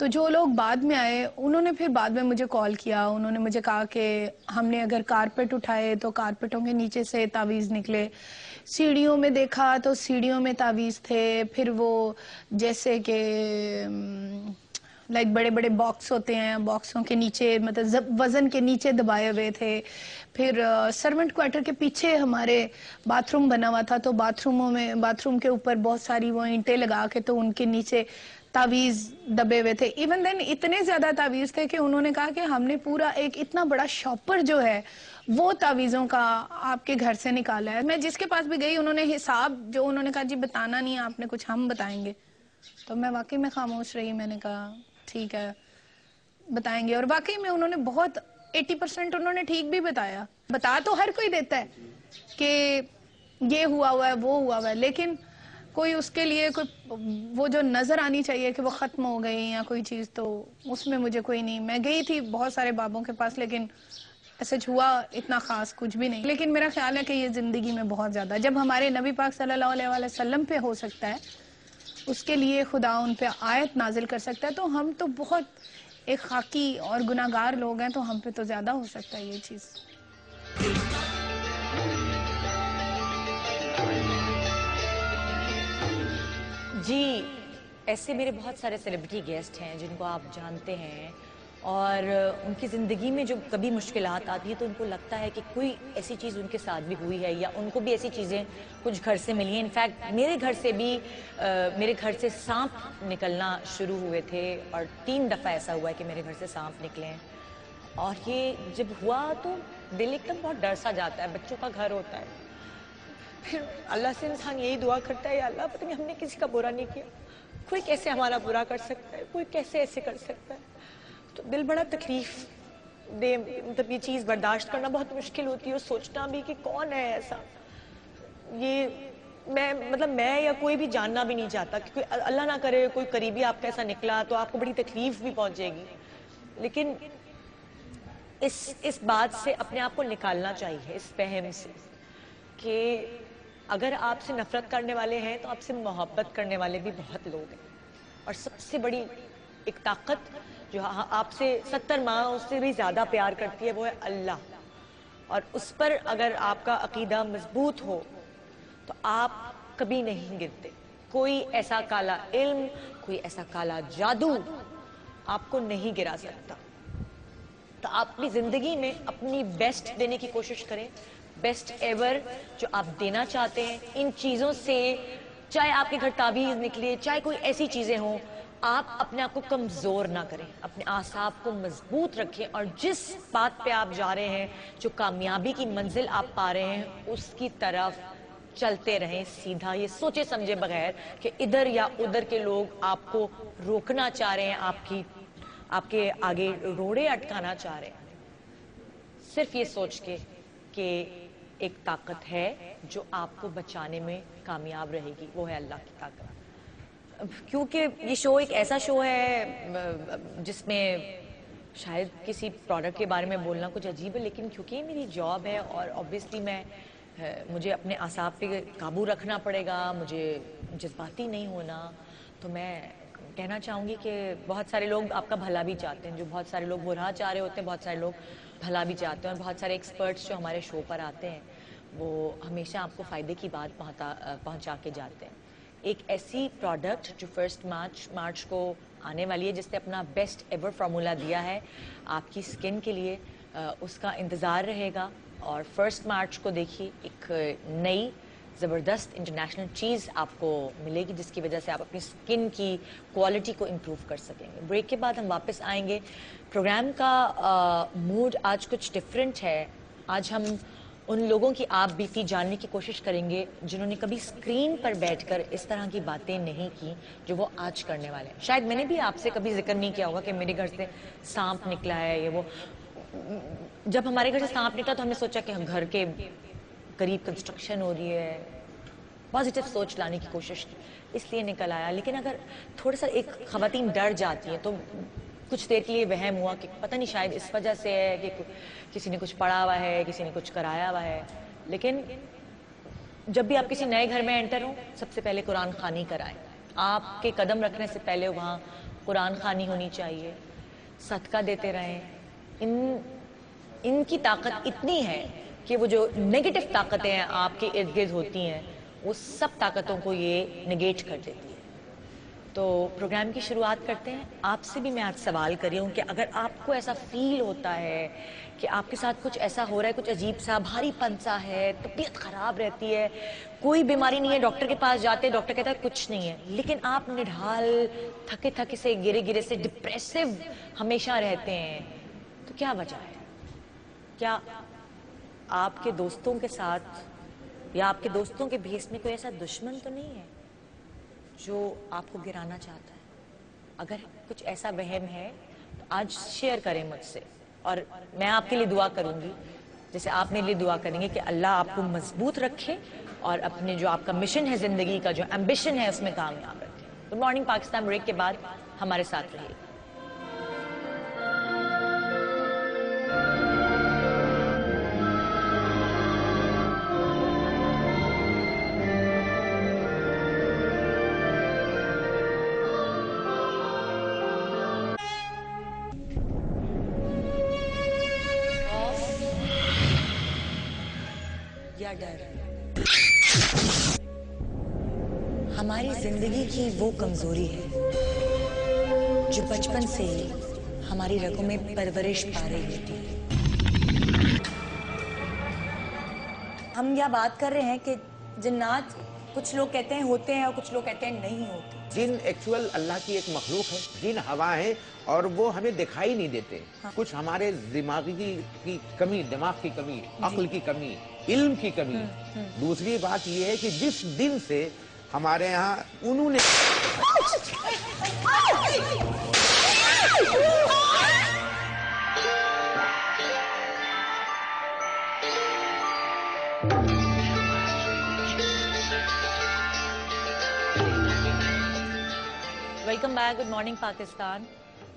تو جو لوگ بعد میں آئے انہوں نے پھر بعد میں مجھے کال کیا، انہوں نے مجھے کہا کہ ہم نے اگر کارپیٹ اٹھائے تو کارپیٹوں کے نیچے سے تعویذ نکلے، سیڑھیوں میں دیکھا تو سیڑھیوں میں تعویذ تھے، پھر وہ جیسے کہ لائک بڑے بڑے باکس ہوتے ہیں، باکسوں کے نیچے مطلب وزن کے نیچے دبائے ہوئے تھے. پھر سرونٹ کوارٹر کے پیچھے ہمارے باتھ روم بنا ہوا تھا، تو باتھ روم کے اوپر بہت ساری وہ اینٹیں لگا کے تو ان کے نیچے تعویذ دبے ہوئے تھے. ایون دین اتنے زیادہ تعویذ تھے کہ انہوں نے کہا کہ ہم نے پورا ایک اتنا بڑا شاپر جو ہے وہ تعویذوں کا آپ کے گھر سے نکالا ہے. میں جس کے پاس بھی گئی انہوں نے حساب جو انہوں نے کہا جی بتانا نہیں ہے آپ نے کچھ، ہم بتائیں گے. تو میں واقعی میں خاموش رہی، میں نے کہا ٹھیک ہے بتائیں گے. اور واقعی میں انہوں نے بہت 80% انہوں نے ٹھیک بھی بتایا. بتا تو ہر کوئی دیتا ہے کہ یہ ہوا ہوا ہے وہ ہوا ہوا ہے، لیکن کوئی اس کے لیے کوئی وہ جو نظر آنی چاہیے کہ وہ ختم ہو گئی یا کوئی چیز، تو اس میں مجھے کوئی نہیں. میں گئی تھی بہت سارے بابوں کے پاس لیکن ایسے ہوا اتنا خاص کچھ بھی نہیں. لیکن میرا خیال ہے کہ یہ زندگی میں بہت زیادہ جب ہمارے نبی پاک صلی اللہ علیہ وسلم پہ ہو سکتا ہے، اس کے لیے خدا ان پہ آیت نازل کر سکتا ہے، تو ہم تو بہت ایک خاکی اور گناہگار لوگ ہیں، تو ہم پہ تو زیادہ ہو سکتا ہے یہ چیز. جی ایسے میرے بہت سارے سیلیبریٹی گیسٹ ہیں جن کو آپ جانتے ہیں، اور ان کی زندگی میں جو کبھی مشکلات آتی ہیں تو ان کو لگتا ہے کہ کوئی ایسی چیز ان کے ساتھ بھی ہوئی ہے یا ان کو بھی ایسی چیزیں کچھ گھر سے ملی ہیں. انفیکٹ میرے گھر سے سانپ نکلنا شروع ہوئے تھے، اور 3 دفعہ ایسا ہوا ہے کہ میرے گھر سے سانپ نکلے ہیں. اور یہ جب ہوا تو دل ایک دم بہت ڈر سا جاتا ہے، بچوں کا گھر ہوتا ہے. پھر اللہ سے انسان یہی دعا کرتا ہے یا اللہ پتہ نہیں ہم نے کسی کا برا نہیں کیا، کوئی کیسے ہمارا برا کر سکتا ہے، کوئی کیسے ایسے کر سکتا ہے. تو دل بڑا تکلیف دے، مطلب یہ چیز برداشت کرنا بہت مشکل ہوتی ہے، اور سوچنا بھی کہ کون ہے ایسا. یہ میں یا کوئی بھی جاننا بھی نہیں چاہتا کہ کوئی اللہ نہ کرے کوئی قریبی آپ کا ایسا نکلا تو آپ کو بڑی تکلیف بھی پہنچے گی. لیکن اس بات سے اپنے آپ کو نکالنا چاہیے، اس فہم سے کہ اگر آپ سے نفرت کرنے والے ہیں تو آپ سے محبت کرنے والے بھی بہت لوگ ہیں. اور سب سے بڑی ایک طاقت جو آپ سے 70 ماہ اس سے بھی زیادہ پیار کرتی ہے وہ ہے اللہ. اور اس پر اگر آپ کا عقیدہ مضبوط ہو تو آپ کبھی نہیں گرتے. کوئی ایسا کالا علم، کوئی ایسا کالا جادو آپ کو نہیں گرا سکتا. تو آپ اپنی زندگی میں اپنی بیسٹ دینے کی کوشش کریں، بیسٹ ایور جو آپ دینا چاہتے ہیں. ان چیزوں سے چاہے آپ کے گھر تعویذ نکلے، چاہے کوئی ایسی چیزیں ہوں، آپ اپنے آپ کو کمزور نہ کریں، اپنے اعصاب کو مضبوط رکھیں، اور جس بات پہ آپ جا رہے ہیں، جو کامیابی کی منزل آپ پا رہے ہیں، اس کی طرف چلتے رہیں سیدھا، یہ سوچے سمجھے بغیر کہ ادھر یا ادھر کے لوگ آپ کو روکنا چاہ رہے ہیں، آپ کے آگے روڑے اٹکانا چاہ رہے ہیں. صرف یہ سوچ کے کہ ایک طاقت ہے جو آپ کو بچانے میں کامیاب رہے گی، وہ ہے اللہ کی طاقت. کیونکہ یہ شو ایک ایسا شو ہے جس میں شاید کسی پروڈکٹ کے بارے میں بولنا کچھ عجیب ہے، لیکن کیونکہ یہ میری جاب ہے اور اوبویسلی مجھے اپنے اعصاب پہ قابو رکھنا پڑے گا، مجھے جذباتی نہیں ہونا. تو میں کہنا چاہوں گی کہ بہت سارے لوگ آپ کا بھلا بھی چاہتے ہیں، جو بہت سارے لوگ برا چاہ رہے ہوتے ہیں، بہت سارے لوگ بھلا بھی چاہتے ہیں. اور بہت سارے ایکسپرٹس جو ہمارے شو پر آتے ہیں وہ ہمیشہ آپ کو فائدے کی بات پہنچا کے جاتے ہیں. ایک ایسی پروڈکٹ جو 1 مارچ کو آنے والی ہے، جس نے اپنا بیسٹ ایور فارمولا دیا ہے آپ کی سکن کے لیے، اس کا انتظار رہے گا. اور 1 مارچ کو دیکھیے ایک نئی زبردست انٹرنیشنل چیز آپ کو ملے گی، جس کی وجہ سے آپ اپنی سکن کی کوالٹی کو امپروو کر سکیں گے. بریک کے بعد ہم واپس آئیں گے. پروگرام کا موڈ آج کچھ ڈفرینٹ ہے. آج ہم ان لوگوں کی آپ بیتی جاننے کی کوشش کریں گے جنہوں نے کبھی اسکرین پر بیٹھ کر اس طرح کی باتیں نہیں کی جو وہ آج کرنے والے ہیں. شاید میں نے بھی آپ سے کبھی ذکر نہیں کیا ہوگا کہ میرے گھر سے سانپ نکلا ہے یہ وہ. جب ہمارے گھر سے سانپ نکلا تو ہم نے سوچا کہ گھر کے قریب کنسٹرکشن ہو رہی ہے، پازیٹیو سوچ لانے کی کوشش کی، اس لیے نکل آیا. لیکن اگر تھوڑا سا ایک خواتین ڈر جاتی ہیں تو کچھ دیر کے لیے وہم ہوا کہ پتہ نہیں شاید اس وجہ سے ہے کہ کسی نے کچھ پڑھا ہوا ہے، کسی نے کچھ کرایا ہوا ہے. لیکن جب بھی آپ کسی نئے گھر میں انٹر ہوں، سب سے پہلے قرآن خوانی کرائیں. آپ کے قدم رکھنے سے پہلے وہاں قرآن خوانی ہونی چاہیے, صدقہ دیتے رہیں. ان کی طاقت اتنی ہے کہ وہ جو نیگیٹو طاقتیں ہیں آپ کے ارد گرد ہوتی ہیں, وہ سب طاقتوں کو یہ نگیٹ کر دیتی ہے. تو پروگرام کی شروعات کرتے ہیں. آپ سے بھی میں آج سوال کر رہی ہوں کہ اگر آپ کو ایسا فیل ہوتا ہے کہ آپ کے ساتھ کچھ ایسا ہو رہا ہے, کچھ عجیب سا بھاری پن سا ہے, طبیعت خراب رہتی ہے, کوئی بیماری نہیں ہے, ڈاکٹر کے پاس جاتے ہیں, ڈاکٹر کہتا ہے کچھ نہیں ہے, لیکن آپ نڈھال, تھکے تھکے سے, گرے گرے سے, ڈپریسو ہمیشہ رہتے ہیں, تو کیا وجہ ہے؟ کیا آپ کے دوستوں کے ساتھ یا آپ کے دوستوں کے بھیس میں کوئی ایسا دشمن تو نہیں ہے جو آپ کو گرانا چاہتا ہے؟ اگر کچھ ایسا وہم ہے تو آج شیئر کریں مجھ سے, اور میں آپ کے لیے دعا کروں گی جیسے آپ میرے لیے دعا کریں گے کہ اللہ آپ کو مضبوط رکھے اور اپنے جو آپ کا مشن ہے زندگی کا, جو ایمبیشن ہے, اس میں کامیاب رکھے. گڈ مارننگ پاکستان بریک کے بعد ہمارے ساتھ رہیے. یا ڈر, ہماری زندگی کی وہ کمزوری ہے جو بچپن سے ہی ہماری رگوں میں پرورش پا رہی ہوتی ہے. ہم یہ بات کر رہے ہیں کہ جنات کچھ لوگ کہتے ہیں ہوتے ہیں اور کچھ لوگ کہتے ہیں نہیں ہوتے. جن ایکچول اللہ کی ایک مخلوق ہے, جن ہوا ہیں, اور وہ ہمیں دکھائی نہیں دیتے. کچھ ہمارے دماغی کی کمی, دماغ کی کمی, عقل کی کمی, علم کی کمی. دوسری بات یہ ہے کہ جس دن سے ہمارے ہاں انہوں نے welcome back, good morning Pakistan.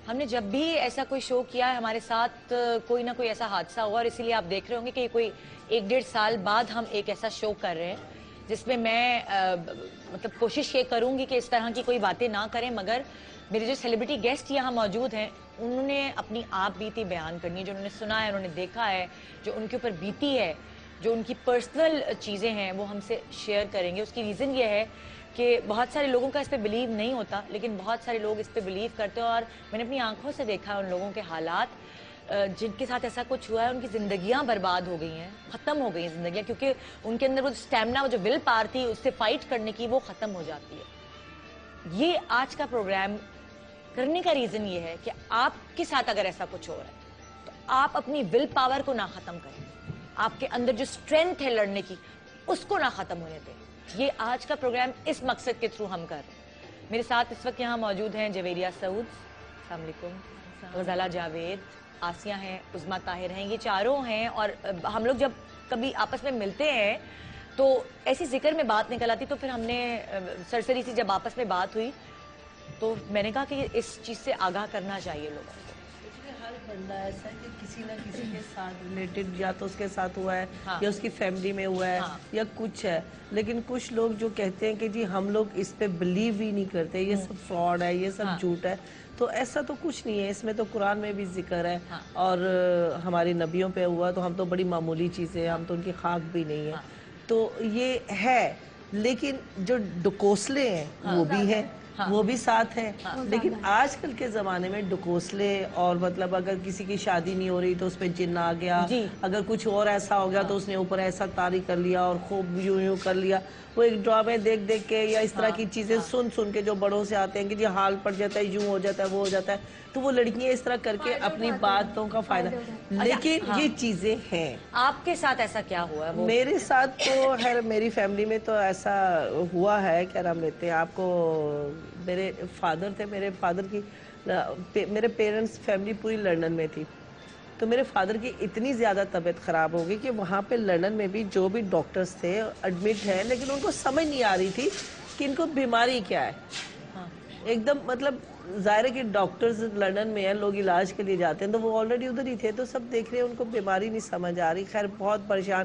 ہم نے جب بھی ایسا کوئی شو کیا ہے ہمارے ساتھ کوئی نہ کوئی ایسا حادثہ ہوا, اور اسی لیے آپ دیکھ رہے ہوں گے کہ کوئی 1-1.5 سال بعد ہم ایک ایسا شو کر رہے ہیں جس میں میں مطلب کوشش یہ کروں گی کہ اس طرح کی کوئی باتیں نہ کریں, مگر میرے جو سیلیبریٹی گیسٹ یہاں موجود ہیں انہوں نے اپنی آپ بیتی بیان کرنی ہے, جو انہوں نے سنا ہے, انہوں نے دیکھا ہے, جو ان کے اوپر بیتی ہے, جو ان کی پرسنل چیزیں ہیں, وہ ہم سے شیئر کریں گے. اس کی ریزن یہ ہے کہ بہت سارے لوگوں کا اس پہ بلیو نہیں ہوتا, لیکن بہت سارے لوگ اس پہ بلیو کرتے ہیں, اور میں نے اپنی آنکھوں سے دیکھا ہے ان لوگوں کے حالات جن کے ساتھ ایسا کچھ ہوا ہے, ان کی زندگیاں برباد ہو گئی ہیں, ختم ہو گئی ہیں زندگیاں, کیونکہ ان کے اندر وہ سٹیمنا, وہ جو ول پاور تھی اس سے فائٹ کرنے کی, وہ ختم ہو جاتی ہے. یہ آج کا پروگرام کرنے کا ریزن یہ ہے کہ آپ کے ساتھ اگر ایسا کچھ ہو رہا ہے تو آپ اپنی ول پاور کو نہ ختم کریں, آپ کے اندر جو اسٹرینتھ ہے لڑنے کی اس کو نہ ختم ہونے دیں. یہ آج کا پروگرام اس مقصد کے تھرو ہم کر رہے ہیں. میرے ساتھ اس وقت یہاں موجود ہیں جویریہ سعود, السلام علیکم, غزالہ جاوید, آسیہ ہیں, عظمیٰ طاہر ہیں, یہ چاروں ہیں. اور ہم لوگ جب کبھی آپس میں ملتے ہیں تو ایسی ذکر میں بات نکل آتی, تو پھر ہم نے سرسری سی جب آپس میں بات ہوئی تو میں نے کہا کہ اس چیز سے آگاہ کرنا چاہیے لوگوں کو. ہر بندہ ایسا ہے کہ کسی نہ کسی کے ساتھ ریلیٹڈ, یا تو اس کے ساتھ ہوا ہے ہاں. یا اس کی فیملی میں ہوا ہے یا کچھ ہے, لیکن کچھ لوگ جو کہتے ہیں کہ جی ہم لوگ اس پہ بلیو ہی نہیں کرتے, یہ سب فراڈ ہے, یہ سب جھوٹ ہے, تو ایسا تو کچھ نہیں ہے. اس میں تو قرآن میں بھی ذکر ہے, اور ہماری نبیوں پہ ہوا تو ہم تو بڑی معمولی چیزیں, ہم تو ان کی خاک بھی نہیں ہیں. تو یہ ہے, لیکن جو ڈکوسلے ہیں وہ بھی ہیں, وہ بھی ساتھ ہیں. لیکن آج کل کے زمانے میں ڈکوسلے, اور مطلب اگر کسی کی شادی نہیں ہو رہی تو اس پہ جن آ گیا, اگر کچھ اور ایسا ہو گیا تو اس نے اوپر ایسا طاری کر لیا اور خوب یوں کر لیا. وہ ایک ڈرامے دیکھ دیکھ کے یا اس طرح کی چیزیں سن کے جو بڑوں سے آتے ہیں کہ جی حال پڑ جاتا ہے, یوں ہو جاتا ہے, وہ ہو جاتا ہے, تو وہ لڑکیاں اس طرح کر کے اپنی باتوں کا فائدہ, لیکن یہ چیزیں ہیں. آپ کے ساتھ ایسا کیا ہوا ہے؟ میرے ساتھ تو خیر میری فیملی میں تو ایسا ہوا ہے, کیا نام لیتے ہیں آپ کو, میرے فادر تھے, میرے فادر کی, میرے پیرنٹس فیملی پوری لندن میں تھی, تو میرے فادر کی اتنی زیادہ طبیعت خراب ہو گئی کہ وہاں پہ لندن میں بھی جو بھی ڈاکٹرز تھے ایڈمٹ ہیں, لیکن ان کو سمجھ نہیں آ رہی تھی کہ ان کو بیماری کیا ہے. ایک دم مطلب ظاہر ہے کہ ڈاکٹرز لندن میں ہیں, لوگ علاج کے لیے جاتے ہیں, تو وہ آلریڈی ادھر ہی تھے, تو سب دیکھ رہے ہیں, ان کو بیماری نہیں سمجھ آ رہی. خیر بہت پریشان,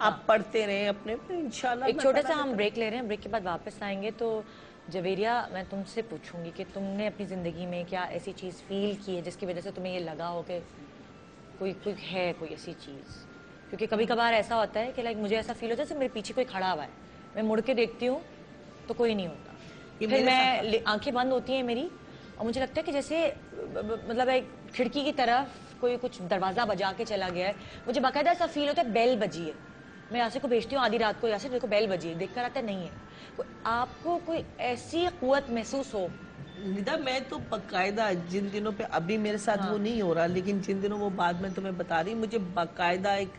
آپ پڑھتے رہیں اپنے انشاءاللہ. ایک چھوٹا سا ہم بریک لے رہے ہیں, بریک کے بعد واپس آئیں گے. تو جویریہ, میں تم سے پوچھوں گی کہ تم نے اپنی زندگی میں کیا ایسی چیز فیل کی ہے جس کی وجہ سے تمہیں یہ لگا ہو کہ کوئی ہے کوئی ایسی چیز. کیونکہ کبھی کبھار ایسا ہوتا ہے کہ لائک مجھے ایسا فیل ہوتا ہے کہ میرے پیچھے کوئی کھڑا ہوا ہے, میں مڑ کے دیکھتی ہوں تو کوئی نہیں ہوتا, پھر میں آنکھیں بند ہوتی ہیں میری اور مجھے لگتا ہے کہ جیسے مطلب ایک کھڑکی کی طرف کوئی کچھ دروازہ بجا کے چلا گیا ہے. مجھے باقاعدہ ایسا فیل ہوتا ہے بیل بجی ہے, میں یاسر کو بھیجتی ہوں آدھی رات کو, یاسر دیکھو بیل بجی ہے, دیکھ کر آتا ہے نہیں ہے. آپ کو کوئی ایسی قوت محسوس ہو؟ ندا, میں تو باقاعدہ جن دنوں پہ, ابھی میرے ساتھ وہ نہیں ہو رہا, لیکن جن دنوں وہ بعد میں تمہیں بتا رہی, مجھے باقاعدہ ایک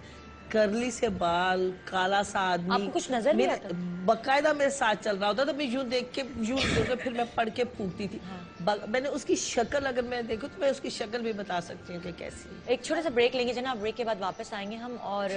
کرلی سے بال, کالا سا آدمی, آپ کو کچھ نظر نہیں آتا؟ باقاعدہ میرے ساتھ چل رہا ہوتا تو میں یوں دیکھ کے پھر میں پڑھ کے پھونکتی تھی. میں نے اس کی شکل اگر میں دیکھوں تو میں اس کی شکل بھی بتا سکتی ہوں کہ کیسی ہے. ایک چھوٹا سا بریک لیں گے جناب, بریک کے بعد واپس آئیں گے ہم, اور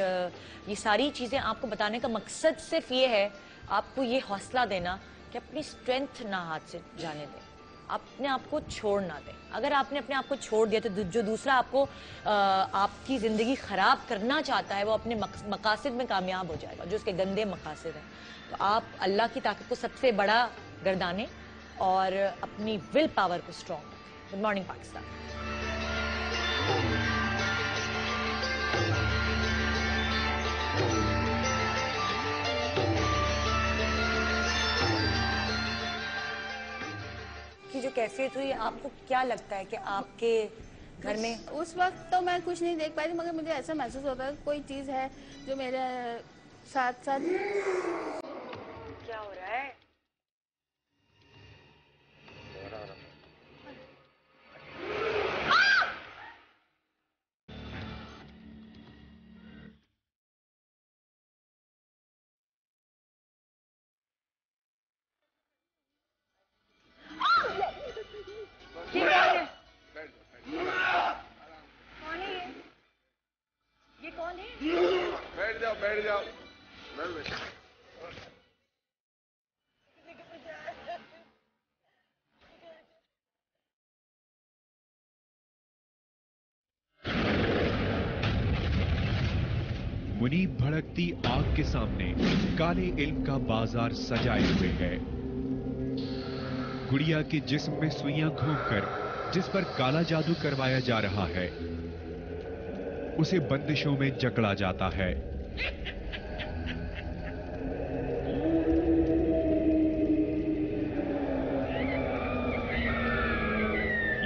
یہ ساری چیزیں آپ کو بتانے کا مقصد صرف یہ ہے آپ کو یہ حوصلہ دینا کہ اپنی اسٹرینتھ نہ ہاتھ سے جانے دیں, اپنے آپ کو چھوڑ نہ دیں. اگر آپ نے اپنے آپ کو چھوڑ دیا تو جو دوسرا آپ کو آپ کی زندگی خراب کرنا چاہتا ہے وہ اپنے مقاصد میں کامیاب ہو جائے گا, جو اس کے گندے مقاصد ہیں. تو آپ اللہ کی طاقت کو سب سے بڑا گردانیں اور اپنی ول پاور کو اسٹرانگ رکھیں. Good morning Pakistan. کی جو کیفیت ہوئی, آپ کو کیا لگتا ہے کہ آپ کے گھر میں اس وقت تو میں کچھ نہیں دیکھ پائی تھی, مگر مجھے ایسا محسوس ہوتا ہے کوئی چیز ہے جو میرے ساتھ ساتھ. کیا ہو رہا ہے؟ یہ کون ہے؟ بیٹھ جاؤ بیٹھ جاؤ. منیب بھڑکتی آگ کے سامنے کالے علم کا بازار سجائے ہوئے ہے. گڑیا کے جسم میں سوئیاں گھونپ کر جس پر کالا جادو کروایا جا رہا ہے اسے بندشوں میں جکڑا جاتا ہے.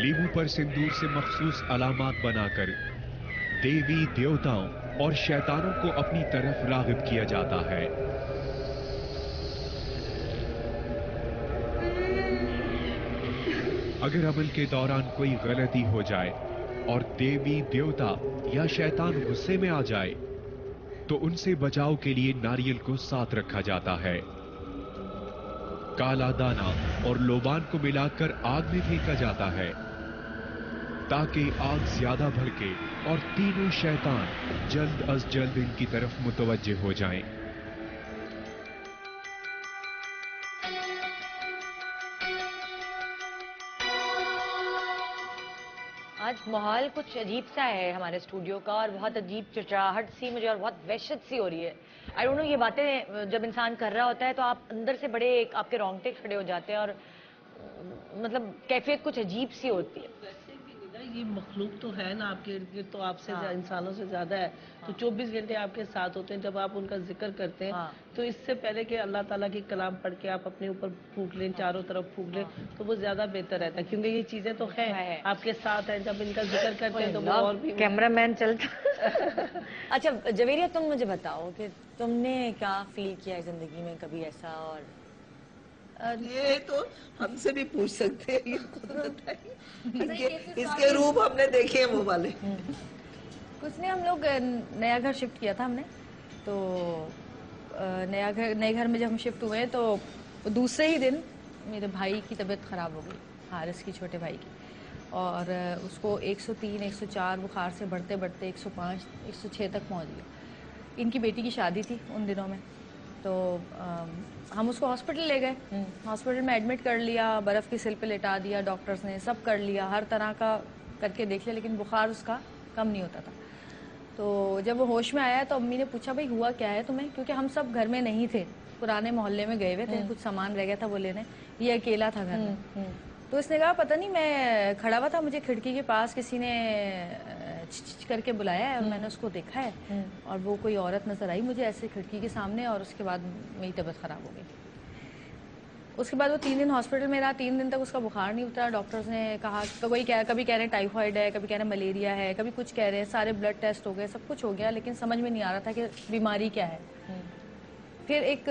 لیمو پر سندور سے مخصوص علامات بنا کر دیوی دیوتاؤں اور شیطانوں کو اپنی طرف راغب کیا جاتا ہے. اگر عمل کے دوران کوئی غلطی ہو جائے اور دیوی دیوتا یا شیطان غصے میں آ جائے تو ان سے بچاؤ کے لیے ناریل کو ساتھ رکھا جاتا ہے. کالا دانہ اور لوبان کو ملا کر آگ میں پھینکا جاتا ہے تاکہ آگ زیادہ بھڑکے اور تینوں شیطان جلد از جلد ان کی طرف متوجہ ہو جائیں. آج ماحول کچھ عجیب سا ہے ہمارے اسٹوڈیو کا, اور بہت عجیب چچراہٹ سی مجھے اور بہت وحشت سی ہو رہی ہے. آئی ڈونٹ نو, یہ باتیں جب انسان کر رہا ہوتا ہے تو آپ اندر سے بڑے آپ کے رونگٹے کھڑے ہو جاتے ہیں, اور مطلب کیفیت کچھ عجیب سی ہوتی ہے. یہ مخلوق تو ہے نا آپ کے ارد گرد, تو آپ سے انسانوں سے زیادہ ہے, تو 24 گھنٹے آپ کے ساتھ ہوتے ہیں. جب آپ ان کا ذکر کرتے ہیں تو اس سے پہلے کہ اللہ تعالیٰ کی کلام پڑھ کے آپ اپنے اوپر پھونک لیں, چاروں طرف پھونک لیں, تو وہ زیادہ بہتر رہتا ہے, کیونکہ یہ چیزیں تو ہیں آپ کے ساتھ ہیں. جب ان کا ذکر کرتے ہیں تو وہ اور بھی کیمرہ مین چلتا. اچھا جویریہ, تم مجھے بتاؤ کہ تم نے کیا فیل کیا ہے زندگی میں کبھی ایسا؟ اور یہ تو ہم سے بھی پوچھ سکتے ہیں, یہ خود بتائیے. اس کے روپ ہم نے دیکھے ہیں وہ والے. کچھ نہیں, ہم لوگ نیا گھر شفٹ کیا تھا ہم نے, تو نئے گھر میں جب ہم شفٹ ہوئے تو دوسرے ہی دن میرے بھائی کی طبیعت خراب ہو گئی, حارث کی چھوٹے بھائی کی, اور اس کو 103 104 بخار سے بڑھتے بڑھتے 105 106 تک پہنچ گیا. ان کی بیٹی کی شادی تھی ان دنوں میں, تو ہم اس کو ہاسپٹل لے گئے, ہاسپٹل میں ایڈمٹ کر لیا, برف کی سل پہ لٹا دیا, ڈاکٹرز نے سب کر لیا, ہر طرح کا کر کے دیکھ لیا, لیکن بخار اس کا کم نہیں ہوتا تھا. تو جب وہ ہوش میں آیا تو امی نے پوچھا بھائی ہوا کیا ہے تمہیں، کیونکہ ہم سب گھر میں نہیں تھے، پرانے محلے میں گئے ہوئے تھے، کچھ سامان رہ گیا تھا وہ لینے، یہ اکیلا تھا گھر میں. تو اس نے کہا پتہ نہیں، میں کھڑا ہوا تھا، مجھے کھڑکی کے پاس کسی نے چچ کر کے بلایا ہے اور میں نے اس کو دیکھا ہے اور وہ کوئی عورت نظر آئی مجھے ایسے کھڑکی کے سامنے، اور اس کے بعد میری طبیعت خراب ہو گئی. اس کے بعد وہ 3 دن ہاسپٹل میں رہا، 3 دن تک اس کا بخار نہیں اترا. ڈاکٹرز نے کہا کبھی کہہ رہے ہیں ٹائیفائڈ ہے، کبھی کہہ رہے ہیں ملیریا ہے، کبھی کچھ کہہ رہے ہیں، سارے بلڈ ٹیسٹ ہو گئے، سب کچھ ہو گیا، لیکن سمجھ میں نہیں آ رہا تھا کہ بیماری کیا ہے. پھر ایک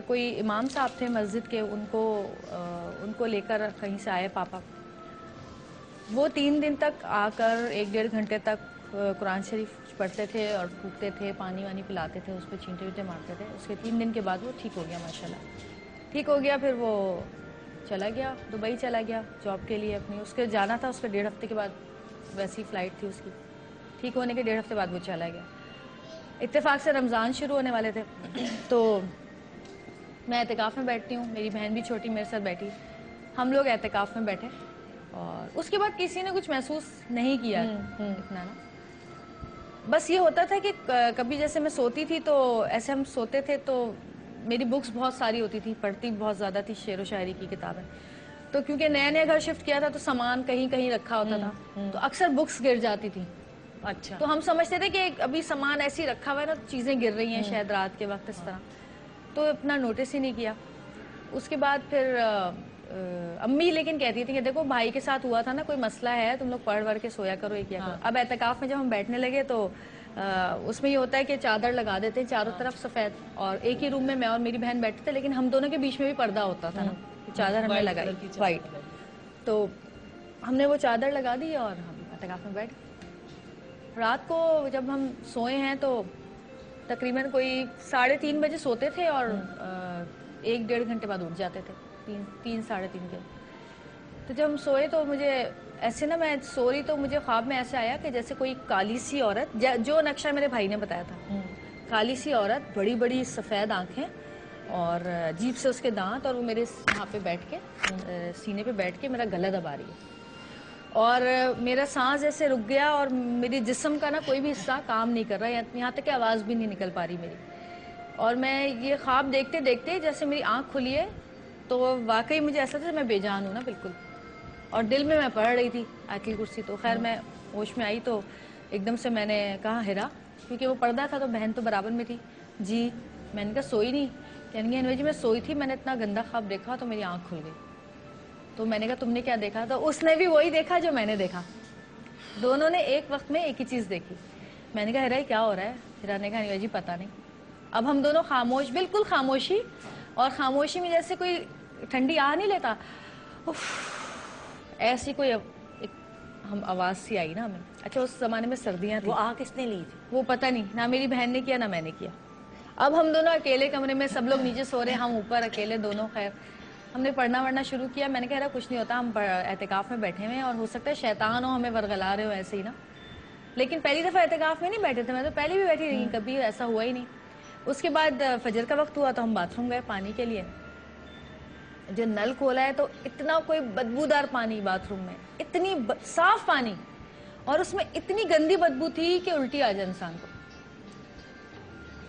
کوئی امام صاحب تھے مسجد کے، ان کو لے کر کہیں سے آئے پاپا. وہ 3 دن تک آ کر 1-1.5 گھنٹے تک قرآن شریف پڑھتے تھے اور پھونکتے تھے، پانی وانی پلاتے تھے، اس پہ چینٹے وینٹے مارتے تھے. اس کے 3 دن کے بعد وہ ٹھیک ہو گیا ماشاءاللہ. ٹھیک ہو گیا، پھر وہ چلا گیا دبئی، چلا گیا جاب کے لیے اپنی. اس کے جانا تھا، اس کے 1.5 ہفتے کے بعد ویسی فلائٹ تھی اس کی. ٹھیک ہونے کے 1.5 ہفتے بعد وہ چلا گیا. اتفاق سے رمضان شروع ہونے والے تھے، تو میں اعتکاف میں بیٹھتی ہوں، میری بہن بھی چھوٹی میرے ساتھ بیٹھی، ہم لوگ اعتکاف میں بیٹھے، اور اس کے بعد کسی نے کچھ محسوس نہیں کیا اتنا نا. بس یہ ہوتا تھا کہ کبھی جیسے میں سوتی تھی تو ایسے ہم سوتے تھے تو میری بکس بہت ساری ہوتی تھی، پڑھتی بہت زیادہ تھی، شعر و شاعری کی کتابیں. تو کیونکہ نیا گھر شفٹ کیا تھا تو سامان کہیں کہیں رکھا ہوتا تھا، تو اکثر بکس گر جاتی تھی. اچھا. تو ہم سمجھتے تھے کہ ابھی سامان ایسی رکھا ہوا ہے نا، چیزیں گر رہی ہیں شاید رات کے وقت اس طرح، تو اتنا نوٹس ہی نہیں کیا. اس کے بعد پھر امی لیکن کہتی تھی کہ دیکھو بھائی کے ساتھ ہوا تھا نا، کوئی مسئلہ ہے، تم لوگ پڑھ ور کے سویا کرو، یہ کیا کرو. اب اعتکاف میں جب ہم بیٹھنے لگے تو اس میں یہ ہوتا ہے کہ چادر لگا دیتے ہیں چاروں طرف سفید، اور ایک ہی روم میں اور میری بہن بیٹھتے تھے، لیکن ہم دونوں کے بیچ میں بھی پردہ ہوتا تھا نا، چادر ہم نے لگائی وائٹ. تو ہم نے وہ چادر لگا دی اور ہم اعتکاف میں بیٹھ گئے. رات کو جب ہم سوئے ہیں تو تقریباً کوئی 3:30 بجے سوتے تھے اور 1-1.5 گھنٹے بعد اٹھ جاتے تھے، 3-3:30 بجے. تو جب ہم سوئے تو مجھے ایسے نا، میں سو رہی تو مجھے خواب میں ایسے آیا کہ جیسے کوئی کالی سی عورت، جو نقشہ میرے بھائی نے بتایا تھا، کالی سی عورت، بڑی بڑی سفید آنکھیں اور عجیب سے اس کے دانت، اور وہ میرے یہاں پہ بیٹھ کے سینے پہ بیٹھ کے میرا گلا دبا رہی ہے. اور میرا سانس ایسے رک گیا اور میری جسم کا نا کوئی بھی حصہ کام نہیں کر رہا، یہاں تک کہ آواز بھی نہیں نکل پا رہی میری. اور میں یہ خواب دیکھتے دیکھتے جیسے میری آنکھ کھلی ہے تو واقعی مجھے ایسا تھا کہ میں بے جان ہوں نا بالکل. اور دل میں پڑھ رہی تھی آیت الکرسی. تو خیر میں ہوش میں آئی تو ایک دم سے میں نے کہا ہیرا، کیونکہ وہ پردہ تھا تو بہن تو برابر میں تھی. جی. میں نے کہا سوئی نہیں؟ کہنے گے انوی جی میں سوئی تھی، میں نے اتنا گندا خواب دیکھا تو میری آنکھ کھل گئی. تو میں نے کہا تم نے کیا دیکھا؟ تو اس نے بھی وہی دیکھا جو میں نے دیکھا. دونوں نے ایک وقت میں ایک ہی چیز دیکھی. میں نے کہا ہیرا کیا ہو رہا ہے؟ ہیرا نے کہا انوی جی پتہ نہیں. اب ہم دونوں خاموش، بالکل خاموشی، اور خاموشی میں جیسے کوئی ٹھنڈی آ نہیں لیتا، ایسی کوئی ہم آواز سی آئی نا ہمیں. اچھا اس زمانے میں سردیاں تھیں. وہ آ کس نے لی تھی؟ وہ پتہ نہیں، نہ میری بہن نے کیا نہ میں نے کیا. اب ہم دونوں اکیلے کمرے میں، سب لوگ نیچے سو رہے ہیں، ہم اوپر اکیلے دونوں. خیر ہم نے پڑھنا شروع کیا. میں نے کہا کچھ نہیں ہوتا، ہم اعتکاف میں بیٹھے ہوئے ہیں اور ہو سکتا ہے شیطان ہو ہمیں ورغلا رہے ہو ایسے ہی نا. لیکن پہلی دفعہ اعتکاف میں نہیں بیٹھے تھے، میں تو پہلے بھی بیٹھی رہی، کبھی ایسا ہوا ہی نہیں. اس کے بعد فجر کا وقت ہوا تو ہم باتھ روم گئے پانی کے لیے. جو نل کھولا ہے تو اتنا کوئی بدبودار پانی باتھ روم میں، اتنی صاف پانی، اور اس میں اتنی گندی بدبو تھی کہ الٹی آ جائے انسان کو.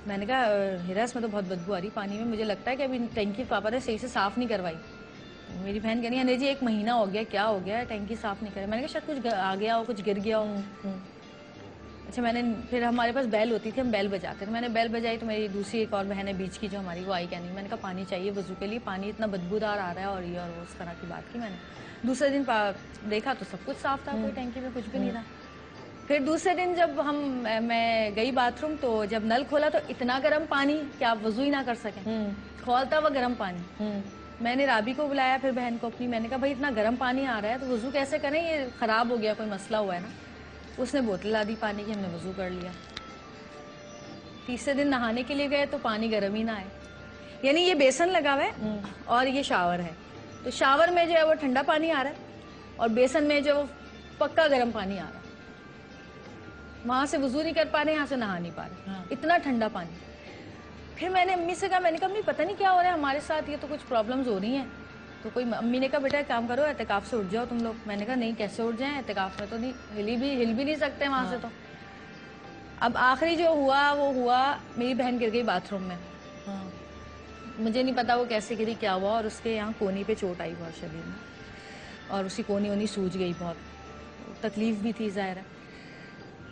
میں نے کہا ہیرا اس میں تو بہت بدبو آ رہی پانی میں، مجھے لگتا ہے کہ ابھی ٹینکی پاپا نے صحیح سے صاف نہیں کروائی. میری بہن کہنی ہے جی 1 مہینہ ہو گیا، کیا ہو گیا ٹینکی صاف نہیں کرے؟ میں نے کہا شاید کچھ آ گیا ہو، کچھ گر گیا ہو. اچھا میں نے پھر ہمارے پاس بیل ہوتی تھی، ہم بیل بجاتے تھے. میں نے بیل بجائی تو میری دوسری ایک اور بہن ہے بیچ کی جو ہماری، وہ آئی کہنی. میں نے کہا پانی چاہیے وضو کے لیے، پانی اتنا بدبودار آ رہا ہے اور یہ اور اس طرح کی بات کی. میں نے دوسرے دن دیکھا تو سب کچھ صاف تھا، کوئی ٹینکی میں کچھ بھی نہیں تھا. پھر دوسرے دن جب میں گئی باتھ روم تو جب نل کھولا تو اتنا گرم پانی کہ آپ وضو ہی نہ کر سکیں، کھولتا ہوا گرم پانی. میں نے رابی کو بلایا پھر بہن کو اپنی. میں نے کہا بھائی اتنا گرم پانی آ رہا ہے تو وضو کیسے کریں، یہ خراب ہو گیا، کوئی مسئلہ ہوا ہے نا. اس نے بوتل لا دی پانی کی، ہم نے وضو کر لیا. تیسرے دن نہانے کے لیے گئے تو پانی گرم ہی نہ آئے. یعنی یہ بیسن لگا ہوا ہے اور یہ شاور ہے، تو شاور میں جو ہے وہ ٹھنڈا پانی آ رہا ہے اور بیسن میں جو پکا گرم پانی آ رہا ہے. وہاں سے وضو نہیں کر پا رہے، یہاں سے نہا نہیں پا رہے، اتنا ٹھنڈا پانی. پھر میں نے امی سے کہا، میں نے کہا امی پتہ نہیں کیا ہو رہا ہے ہمارے ساتھ، یہ تو کچھ پرابلمز ہو رہی ہیں. تو کوئی امی نے کہا بیٹا ایک کام کرو، اعتکاف سے اٹھ جاؤ تم لوگ. میں نے کہا نہیں کیسے اٹھ جائیں، اعتکاف میں تو نہیں ہل بھی نہیں سکتے وہاں سے. تو اب آخری جو ہوا وہ ہوا میری بہن گر گئی باتھ روم میں. مجھے نہیں پتا وہ کیسے گری کیا ہوا, اور اس کے یہاں کونی پہ چوٹ آئی بہت شدید میں, اور اسی کونی وونی سوج گئی, بہت تکلیف بھی تھی ظاہر ہے.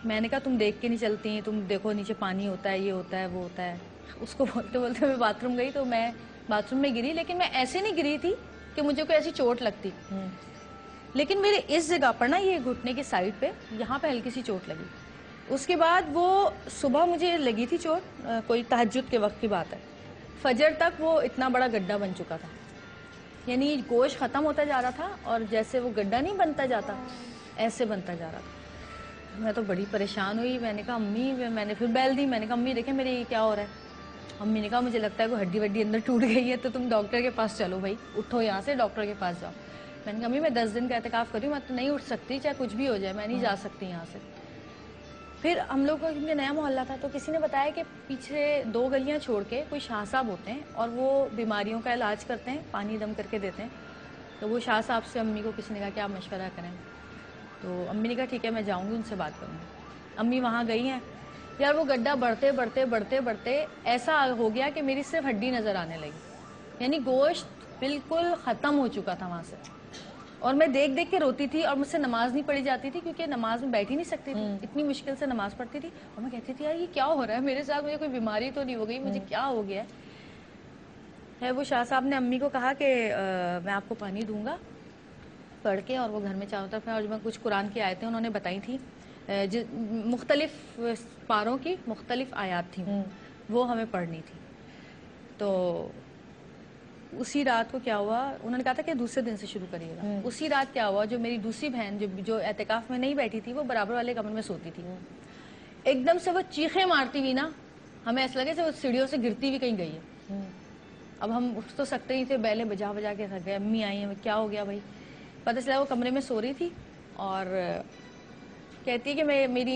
میں نے کہا تم دیکھ کے نہیں چلتی ہیں, تم دیکھو نیچے پانی ہوتا ہے, یہ ہوتا ہے, وہ ہوتا ہے. اس کو بولتے بولتے میں باتھ روم گئی, تو میں باتھ روم میں گری, لیکن میں ایسے نہیں گری تھی کہ مجھے کوئی ایسی چوٹ لگتی, لیکن میرے اس جگہ پر نا, یہ گھٹنے کی سائڈ پہ, یہاں پہ ہلکی سی چوٹ لگی. اس کے بعد وہ صبح مجھے لگی تھی چوٹ, کوئی تہجد کے وقت کی بات ہے, فجر تک وہ اتنا بڑا گڈھا بن چکا تھا. یعنی گوشت ختم ہوتا جا رہا تھا, اور جیسے وہ گڈھا نہیں بنتا جاتا ایسے بنتا جا رہا تھا. میں تو بڑی پریشان ہوئی. میں نے کہا امی, میں نے پھر بیل دی, میں نے کہا امی دیکھیں میرے یہ کیا ہو رہا ہے. امی نے کہا مجھے لگتا ہے کوئی ہڈی وڈی اندر ٹوٹ گئی ہے, تو تم ڈاکٹر کے پاس چلو بھائی, اٹھو یہاں سے ڈاکٹر کے پاس جاؤ. میں نے کہا امی میں 10 دن کا اعتکاف کر رہی ہوں, میں تو نہیں اٹھ سکتی, چاہے کچھ بھی ہو جائے, میں نہیں جا سکتی یہاں سے. پھر ہم لوگ کو کیونکہ نیا محلہ تھا, تو کسی نے بتایا کہ پیچھے 2 گلیاں چھوڑ کے کوئی شاہ صاحب ہوتے ہیں, اور وہ بیماریوں کا علاج کرتے ہیں, پانی دم کر کے دیتے ہیں. تو وہ شاہ صاحب سے امی کو کسی نے کہا کہ آپ مشورہ کریں. تو امی نے کہا ٹھیک ہے میں جاؤں گی, ان سے بات کروں گی. امی وہاں گئی ہیں. یار وہ گڈھا بڑھتے بڑھتے بڑھتے بڑھتے ایسا ہو گیا کہ میری صرف ہڈی نظر آنے لگی, یعنی گوشت بالکل ختم ہو چکا تھا وہاں سے. اور میں دیکھ دیکھ کے روتی تھی, اور مجھ سے نماز نہیں پڑھی جاتی تھی, کیونکہ نماز میں بیٹھ ہی نہیں سکتی تھی, اتنی مشکل سے نماز پڑھتی تھی. اور میں کہتی تھی یار یہ کیا ہو رہا ہے میرے ساتھ, مجھے کوئی بیماری تو نہیں ہو گئی, مجھے کیا ہو گیا ہے. وہ شاہ صاحب نے امی کو کہا کہ میں آپ کو پانی دوں گا پڑھ کے, اور وہ گھر میں چاروں طرف, اور میں کچھ قرآن کی آیتیں انہوں نے بتائی تھیں, مختلف پاروں کی مختلف آیات تھیں, وہ ہمیں پڑھنی تھی. تو اسی رات کو کیا ہوا, انہوں نے کہا تھا کہ دوسرے دن سے شروع کریے گا. اسی رات کیا ہوا, جو میری دوسری بہن جو اعتکاف میں نہیں بیٹھی تھی, وہ برابر والے کمرے میں سوتی تھی. ایک دم سے وہ چیخیں مارتی ہوئی نا, ہمیں ایسا لگے کہ وہ سیڑھیوں سے گرتی ہوئی کہیں گئی ہے. اب ہم اٹھ تو سکتے ہی تھے, بیلے بجا بجا کے تھک گئے. امی آئی ہیں, کیا ہو گیا بھائی. پتہ چلا وہ کمرے میں سو رہی تھی, اور کہتی ہے کہ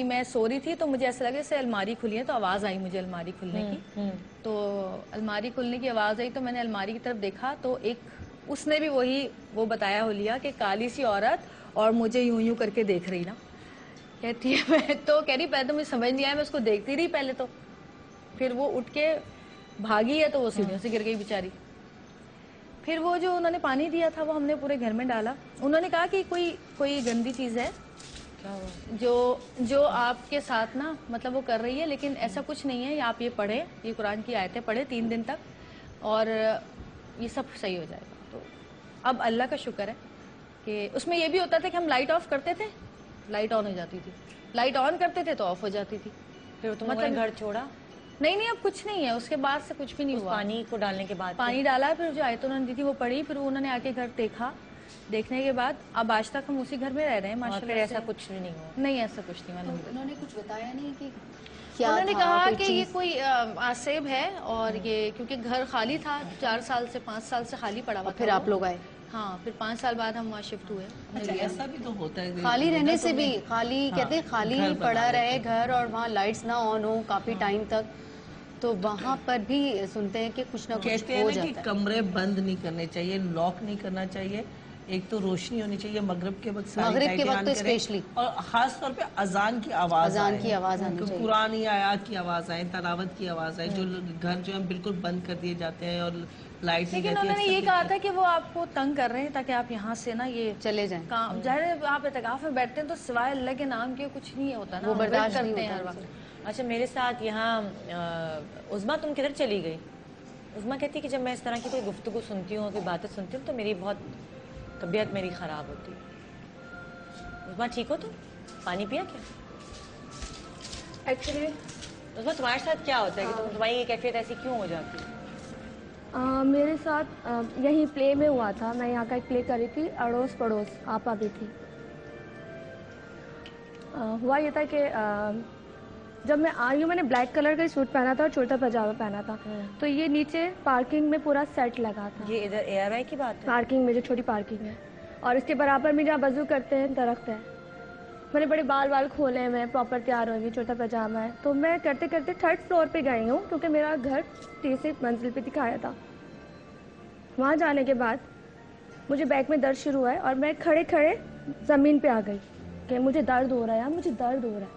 میں سو رہی تھی, تو مجھے ایسا لگا جیسے الماری کھلی ہے, تو آواز آئی مجھے الماری کھلنے کی. تو الماری کھلنے کی آواز آئی, تو میں نے الماری کی طرف دیکھا, تو اس نے بھی وہ بتایا ہو لیا کہ کالی سی عورت, اور مجھے یوں یوں کر کے دیکھ رہی نا. کہتی ہے میں تو کہہ رہی پہلے تو مجھے سمجھ نہیں آیا, میں اس کو دیکھتی رہی پہلے تو, پھر وہ اٹھ کے بھاگی ہے, تو وہ سیڑھیوں سے گر گئی بیچاری. پھر وہ جو انہوں نے پانی دیا تھا وہ ہم نے پورے گھر میں ڈالا. انہوں نے کہا کہ کوئی گندی چیز ہے جو آپ کے ساتھ نا, مطلب وہ کر رہی ہے, لیکن ایسا کچھ نہیں ہے, آپ یہ پڑھیں, یہ قرآن کی آیتیں پڑھیں 3 دن تک, اور یہ سب صحیح ہو جائے گا. تو اب اللہ کا شکر ہے کہ اس میں یہ بھی ہوتا تھا کہ ہم لائٹ آف کرتے تھے, لائٹ آن ہو جاتی تھی, لائٹ آن کرتے تھے تو آف ہو جاتی تھی. پھر تم نے گھر چھوڑا؟ نہیں, اب کچھ نہیں ہے, اس کے بعد سے کچھ بھی نہیں ہوا. پانی کو ڈالنے کے بعد پانی ڈالا, پھر جو آیت انہوں نے دی تھی وہ پڑھی, پھر انہوں نے آ کے گھر دیکھا, دیکھنے کے بعد اب آج تک ہم اسی گھر میں رہ رہے ہیں ماشاءاللہ. پھر ایسا کچھ نہیں ہوا؟ نہیں, ایسا کچھ نہیں. انہوں نے کچھ بتایا نہیں کہ انہوں نے کہا کہ یہ کوئی آسیب ہے, اور یہ کیونکہ گھر خالی تھا 4 سال سے 5 سال سے خالی پڑا ہوا. پھر آپ لوگ آئے؟ ہاں, پھر 5 سال بعد ہم وہاں شفٹ ہوئے. ایسا بھی تو ہوتا ہے, خالی رہنے سے بھی, خالی کہتے ہیں خالی پڑا رہے گھر, اور وہاں لائٹس نہ آن ہو کافی ٹائم تک, تو وہاں پر بھی سنتے ہیں کہ کچھ نہ کچھ ہو جاتا ہے. کمرے بند نہیں کرنے چاہیے, لاک نہیں کرنا چاہیے. ایک تو روشنی ہونی چاہیے مغرب کے وقت, مغرب کے وقت اسپیشلی, اور خاص طور پہ اذان کی آواز آنی چاہیے, قرآن آیات کی آواز آئے, تلاوت کی آواز آئے. جو گھر جو ہے بالکل بند کر دیے جاتے ہیں, اور لائٹ نہیں رہتی. لیکن انہوں نے یہ کہا تھا کہ وہ آپ کو تنگ کر رہے ہیں تاکہ آپ یہاں سے نا یہ چلے جائیں. ظاہر آپ اعتکاف میں بیٹھتے ہیں تو سوائے اللہ کے نام کے کچھ نہیں ہوتا نا, وہ برداشت کرتے ہیں ہر وقت. اچھا, میرے ساتھ یہاں عظمیٰ تم کدھر چلی گئی؟ عظمیٰ کہتی کہ جب میں اس طرح کی کوئی گفتگو سنتی ہوں, کوئی باتیں سنتی ہوں, تو میری بہت طبیعت میری خراب ہوتی ہے. عظمیٰ ٹھیک ہو تم؟ پانی پیا کیا؟ ایکچولی عظمیٰ تمہارے ساتھ کیا ہوتا ہے کہ تمہاری یہ کیفیت ایسی کیوں ہو جاتی ہے؟ میرے ساتھ یہیں پلے میں ہوا تھا. میں یہاں کا ایک پلے کر رہی تھی, اڑوس پڑوس آپا بھی تھی. ہوا یہ تھا کہ جب میں آئی ہوں, میں نے بلیک کلر کا سوٹ پہنا تھا اور چھوٹا پاجامہ پہنا تھا, تو یہ نیچے پارکنگ میں پورا سیٹ لگا تھا. یہ ادھر اے آر آئی کی بات ہے؟ پارکنگ میں جو چھوٹی پارکنگ ہے, اور اس کے برابر میں جہاں وضو کرتے ہیں درخت ہے. میں نے بڑے بال کھولے ہیں, میں پراپر تیار ہوئی, چھوٹا پاجامہ ہے. تو میں کرتے کرتے 3rd فلور پہ گئی ہوں, کیونکہ میرا گھر تیسری منزل پہ دکھایا تھا. وہاں جانے کے بعد مجھے بیک میں درد شروع ہوا ہے, اور میں کھڑے زمین پہ آ گئی کہ مجھے درد ہو رہا ہے, مجھے درد ہو رہا ہے.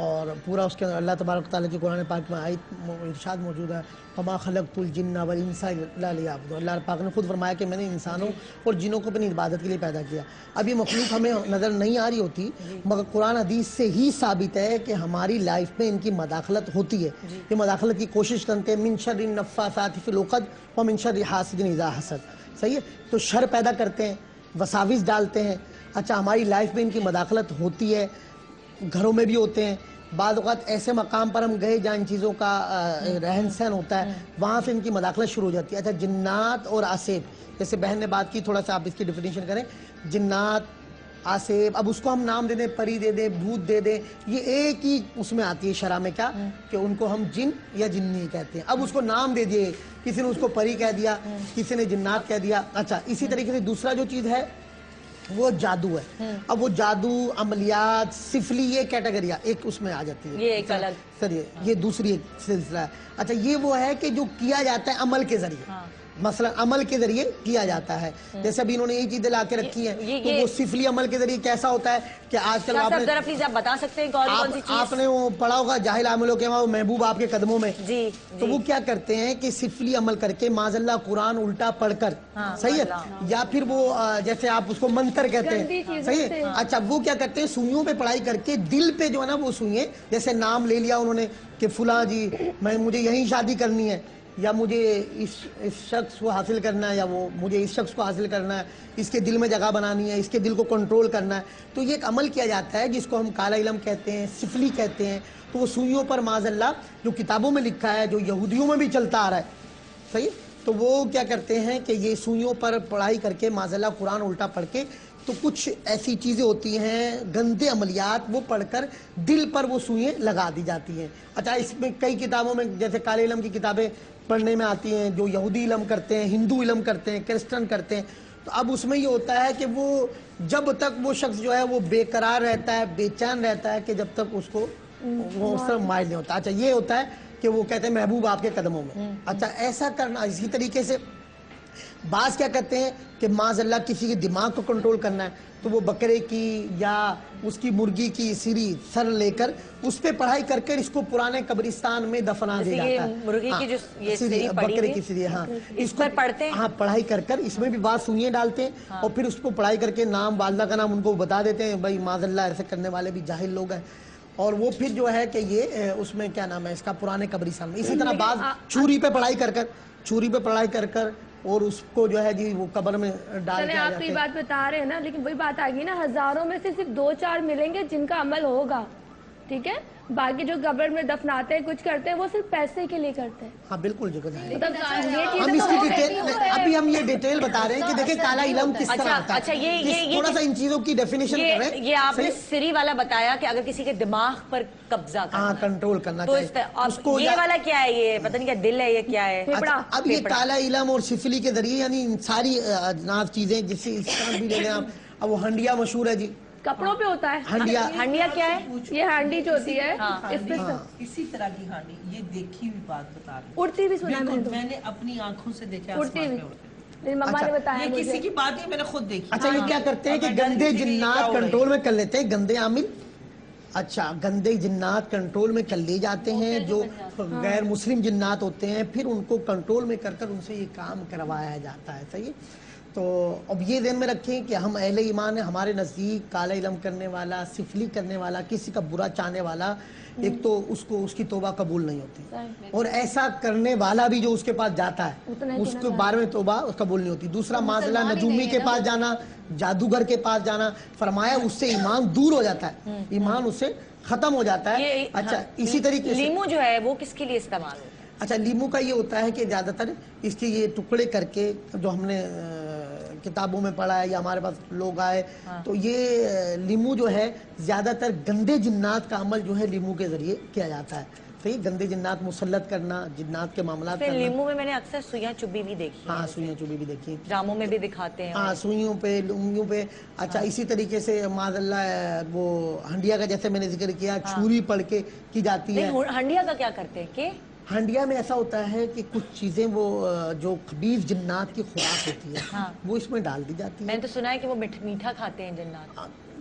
اور پورا اس کے اندر اللہ تبارک تعالیٰ کی قرآن پاک میں آیت ارشاد موجود ہے فما خلقت الجن والانس الا لیعبدون. اللہ پاک نے خود فرمایا کہ میں نے انسانوں اور جنوں کو اپنی عبادت کے لیے پیدا کیا. اب یہ مخلوق ہمیں نظر نہیں آ رہی ہوتی مگر قرآن حدیث سے ہی ثابت ہے کہ ہماری لائف میں ان کی مداخلت ہوتی ہے. یہ مداخلت کی کوشش کرتے ہیں من شر النفاثات فی العقد ومن شر حاسد اذا حسد. صحیح ہے, تو شر پیدا کرتے ہیں, وساوس ڈالتے ہیں. اچھا ہماری لائف میں ان کی مداخلت ہوتی ہے, گھروں میں بھی ہوتے ہیں. بعض اوقات ایسے مقام پر ہم گئے جہاں ان چیزوں کا رہن سہن ہوتا ہے, وہاں سے ان کی مداخلت شروع ہو جاتی ہے. اچھا جنات اور آسیب, جیسے بہن نے بات کی, تھوڑا سا آپ اس کی ڈیفینیشن کریں. جنات, آسیب, اب اس کو ہم نام دے دیں, پری دے دیں, بھوت دے دیں, یہ ایک ہی اس میں آتی ہے شرع میں کیا کہ ان کو ہم جن یا جنی کہتے ہیں. اب اس کو نام دے دیے, کسی نے اس کو پری کہہ دیا, کسی نے جنات کہہ دیا. اچھا اسی طریقے سے دوسرا جو چیز ہے وہ جادو ہے. اب وہ جادو, عملیات, سفلی, یہ کیٹیگری ایک اس میں آ جاتی ہے. یہ ایک الگ سر یہ دوسری ایک سلسلہ ہے. اچھا یہ وہ ہے کہ جو کیا جاتا ہے عمل کے ذریعے, مثلا عمل کے ذریعے کیا جاتا ہے. جیسے ابھی انہوں نے یہ چیزیں لا کے رکھی ہیں, تو وہ سفلی عمل کے ذریعے کیسا ہوتا ہے کہ آج کل آپ بتا سکتے ہیں کون سی چیز آپ نے وہ پڑھا ہوگا جاہل عاملوں کے وہ محبوب آپ کے قدموں میں. جی تو وہ کیا کرتے ہیں کہ سفلی عمل کر کے معاذ اللہ قرآن الٹا پڑھ کر, صحیح ہے, یا پھر وہ جیسے آپ اس کو منتر کہتے ہیں, صحیح ہے. اچھا وہ کیا کرتے ہیں سوئیوں پہ پڑھائی کر کے دل پہ جو ہے نا وہ سوئیں, جیسے نام لے لیا انہوں نے کہ فلاں جی مجھے یہیں شادی کرنی ہے, یا مجھے اس شخص کو حاصل کرنا ہے, یا وہ مجھے اس شخص کو حاصل کرنا ہے, اس کے دل میں جگہ بنانی ہے, اس کے دل کو کنٹرول کرنا ہے. تو یہ ایک عمل کیا جاتا ہے جس کو ہم کالا علم کہتے ہیں, سفلی کہتے ہیں. تو وہ سوئیوں پر معاذ اللہ جو کتابوں میں لکھا ہے, جو یہودیوں میں بھی چلتا آ رہا ہے, صحیح, تو وہ کیا کرتے ہیں کہ یہ سوئیوں پر پڑھائی کر کے معاذ اللہ قرآن الٹا پڑھ کے, تو کچھ ایسی چیزیں ہوتی ہیں گندے عملیات, وہ پڑھ کر دل پر وہ سوئیں لگا دی جاتی ہیں. اچھا اس میں کئی کتابوں میں جیسے کالے علم کی کتابیں پڑھنے میں آتی ہیں, جو یہودی علم کرتے ہیں, ہندو علم کرتے ہیں, کرسچن کرتے ہیں. تو اب اس میں یہ ہوتا ہے کہ وہ جب تک وہ شخص جو ہے وہ بے قرار رہتا ہے, بے چین رہتا ہے, کہ جب تک اس کو وہ اس طرح مائل نہیں ہوتا. اچھا یہ ہوتا ہے کہ وہ کہتے ہیں محبوب آپ کے قدموں میں. اچھا ایسا کرنا, اسی طریقے سے بعض کیا کرتے ہیں کہ معاذ اللہ کسی کے دماغ کو کنٹرول کرنا ہے, تو وہ بکرے کی یا اس کی مرغی کی سری سر لے کر اس پہ پڑھائی کر کے اس کو پرانے قبرستان میں دفنا دیا جاتا ہے. مرغی کی جو یہ سری بکرے کی سری, ہاں اس پر پڑھتے ہیں, ہاں پڑھائی کر کر اس میں بھی بعض سوئیں ڈالتے ہیں, اور پھر اس کو پڑھائی کر کے نام والدہ کا نام ان کو بتا دیتے ہیں. بھائی معاذ اللہ ایسے کرنے والے بھی جاہل لوگ ہیں. اور وہ پھر جو ہے کہ یہ اس میں کیا نام ہے اس کا پرانے قبرستان میں. اسی طرح بعض چھری پہ پڑھائی کر کر, چھری پہ پڑھائی کر کر اور اس کو جو ہے جی وہ قبر میں ڈال کے آپ تو یہ بات بتا رہے ہیں نا, لیکن وہی بات آ گئی نا, ہزاروں میں سے صرف 2-4 ملیں گے جن کا عمل ہوگا, ٹھیک ہے, باقی جو قبر میں دفناتے ہیں کچھ کرتے ہیں وہ صرف پیسے کے لیے کرتے ہیں. ہاں بالکل جو ہم اس کی ڈیٹیل, ابھی ہم یہ ڈیٹیل بتا رہے ہیں کہ دیکھیں کالا علم کس طرح آتا ہے. اچھا یہ تھوڑا سا ان چیزوں کی ڈیفینیشن کر رہے ہیں. یہ آپ نے سری والا بتایا کہ اگر کسی کے دماغ پر قبضہ کرنا, ہاں کنٹرول کرنا تو یہ والا کیا ہے, یہ پتہ نہیں کیا دل ہے, یہ کیا ہے. اب یہ کالا علم اور سفلی کے ذریعے یعنی ساری اجناس چیزیں, جس سے اس طرح بھی لے لیں آپ. اب وہ ہنڈیا مشہور ہے جی, کپڑوں پہ ہوتا ہے ہانڈیا کیا ہے, یہ ہانڈی جو ہوتی ہے اسی طرح کی ہانڈی, یہ دیکھی ہوئی بات بتا رہی, اڑتی بھی سنا میں نے اپنی آنکھوں سے دیکھا, اڑتی بھی, میری مما نے بتایا, یہ کسی کی بات نہیں, میں نے خود دیکھی. اچھا یہ کیا کرتے ہیں کہ گندے جنات کنٹرول میں کر لیتے ہیں, گندے عامل. اچھا گندے جنات کنٹرول میں کر لیے جاتے ہیں, جو غیر مسلم جنات ہوتے ہیں, پھر ان کو کنٹرول میں کر کر ان سے یہ کام کروایا جاتا ہے. صحیح. تو اب یہ ذہن میں رکھیں کہ ہم اہل ایمان ہیں, ہمارے نزدیک کالا علم کرنے والا, سفلی کرنے والا, کسی کا برا چاہنے والا, ایک تو اس کی توبہ قبول نہیں ہوتی, اور ایسا کرنے والا بھی جو اس کے پاس جاتا ہے اس کے بارے میں توبہ قبول نہیں ہوتی. دوسرا معاذ اللہ نجومی کے پاس جانا, جادوگر کے پاس جانا, فرمایا اس سے ایمان دور ہو جاتا ہے, ایمان اس سے ختم ہو جاتا ہے. اچھا اسی طریقے سے لیمو جو ہے وہ کس کے لیے استعمال ہوتا ہے؟ اچھا لیمو کا یہ ہوتا ہے کہ زیادہ تر اس کے یہ ٹکڑے کر کے, جو ہم نے کتابوں میں پڑھا ہے یا ہمارے پاس لوگ آئے, تو یہ لیمو جو ہے زیادہ تر گندے جنات کا عمل جو ہے لیمو کے ذریعے کیا جاتا ہے. صحیح, گندے جنات مسلط کرنا, جنات کے معاملات کرنا. لیمو میں نے اکثر سوئیاں چبھی بھی دیکھی, ہاں سوئیاں چبھی بھی دیکھی, ڈراموں میں بھی دکھاتے ہیں, ہاں سوئیوں پہ, لنگیوں پہ. اچھا اسی طریقے سے معاذ اللہ وہ ہنڈیا کا جیسے میں نے ذکر کیا, چھری پڑھ کے کی جاتی ہے. ہنڈیا کا کیا کرتے ہیں کہ ہنڈیا میں ایسا ہوتا ہے کہ کچھ چیزیں وہ جو خبیث جنات کی خوراک ہوتی ہے وہ اس میں ڈال دی جاتی ہے. میں نے تو سنا ہے کہ وہ میٹھا کھاتے ہیں جنات.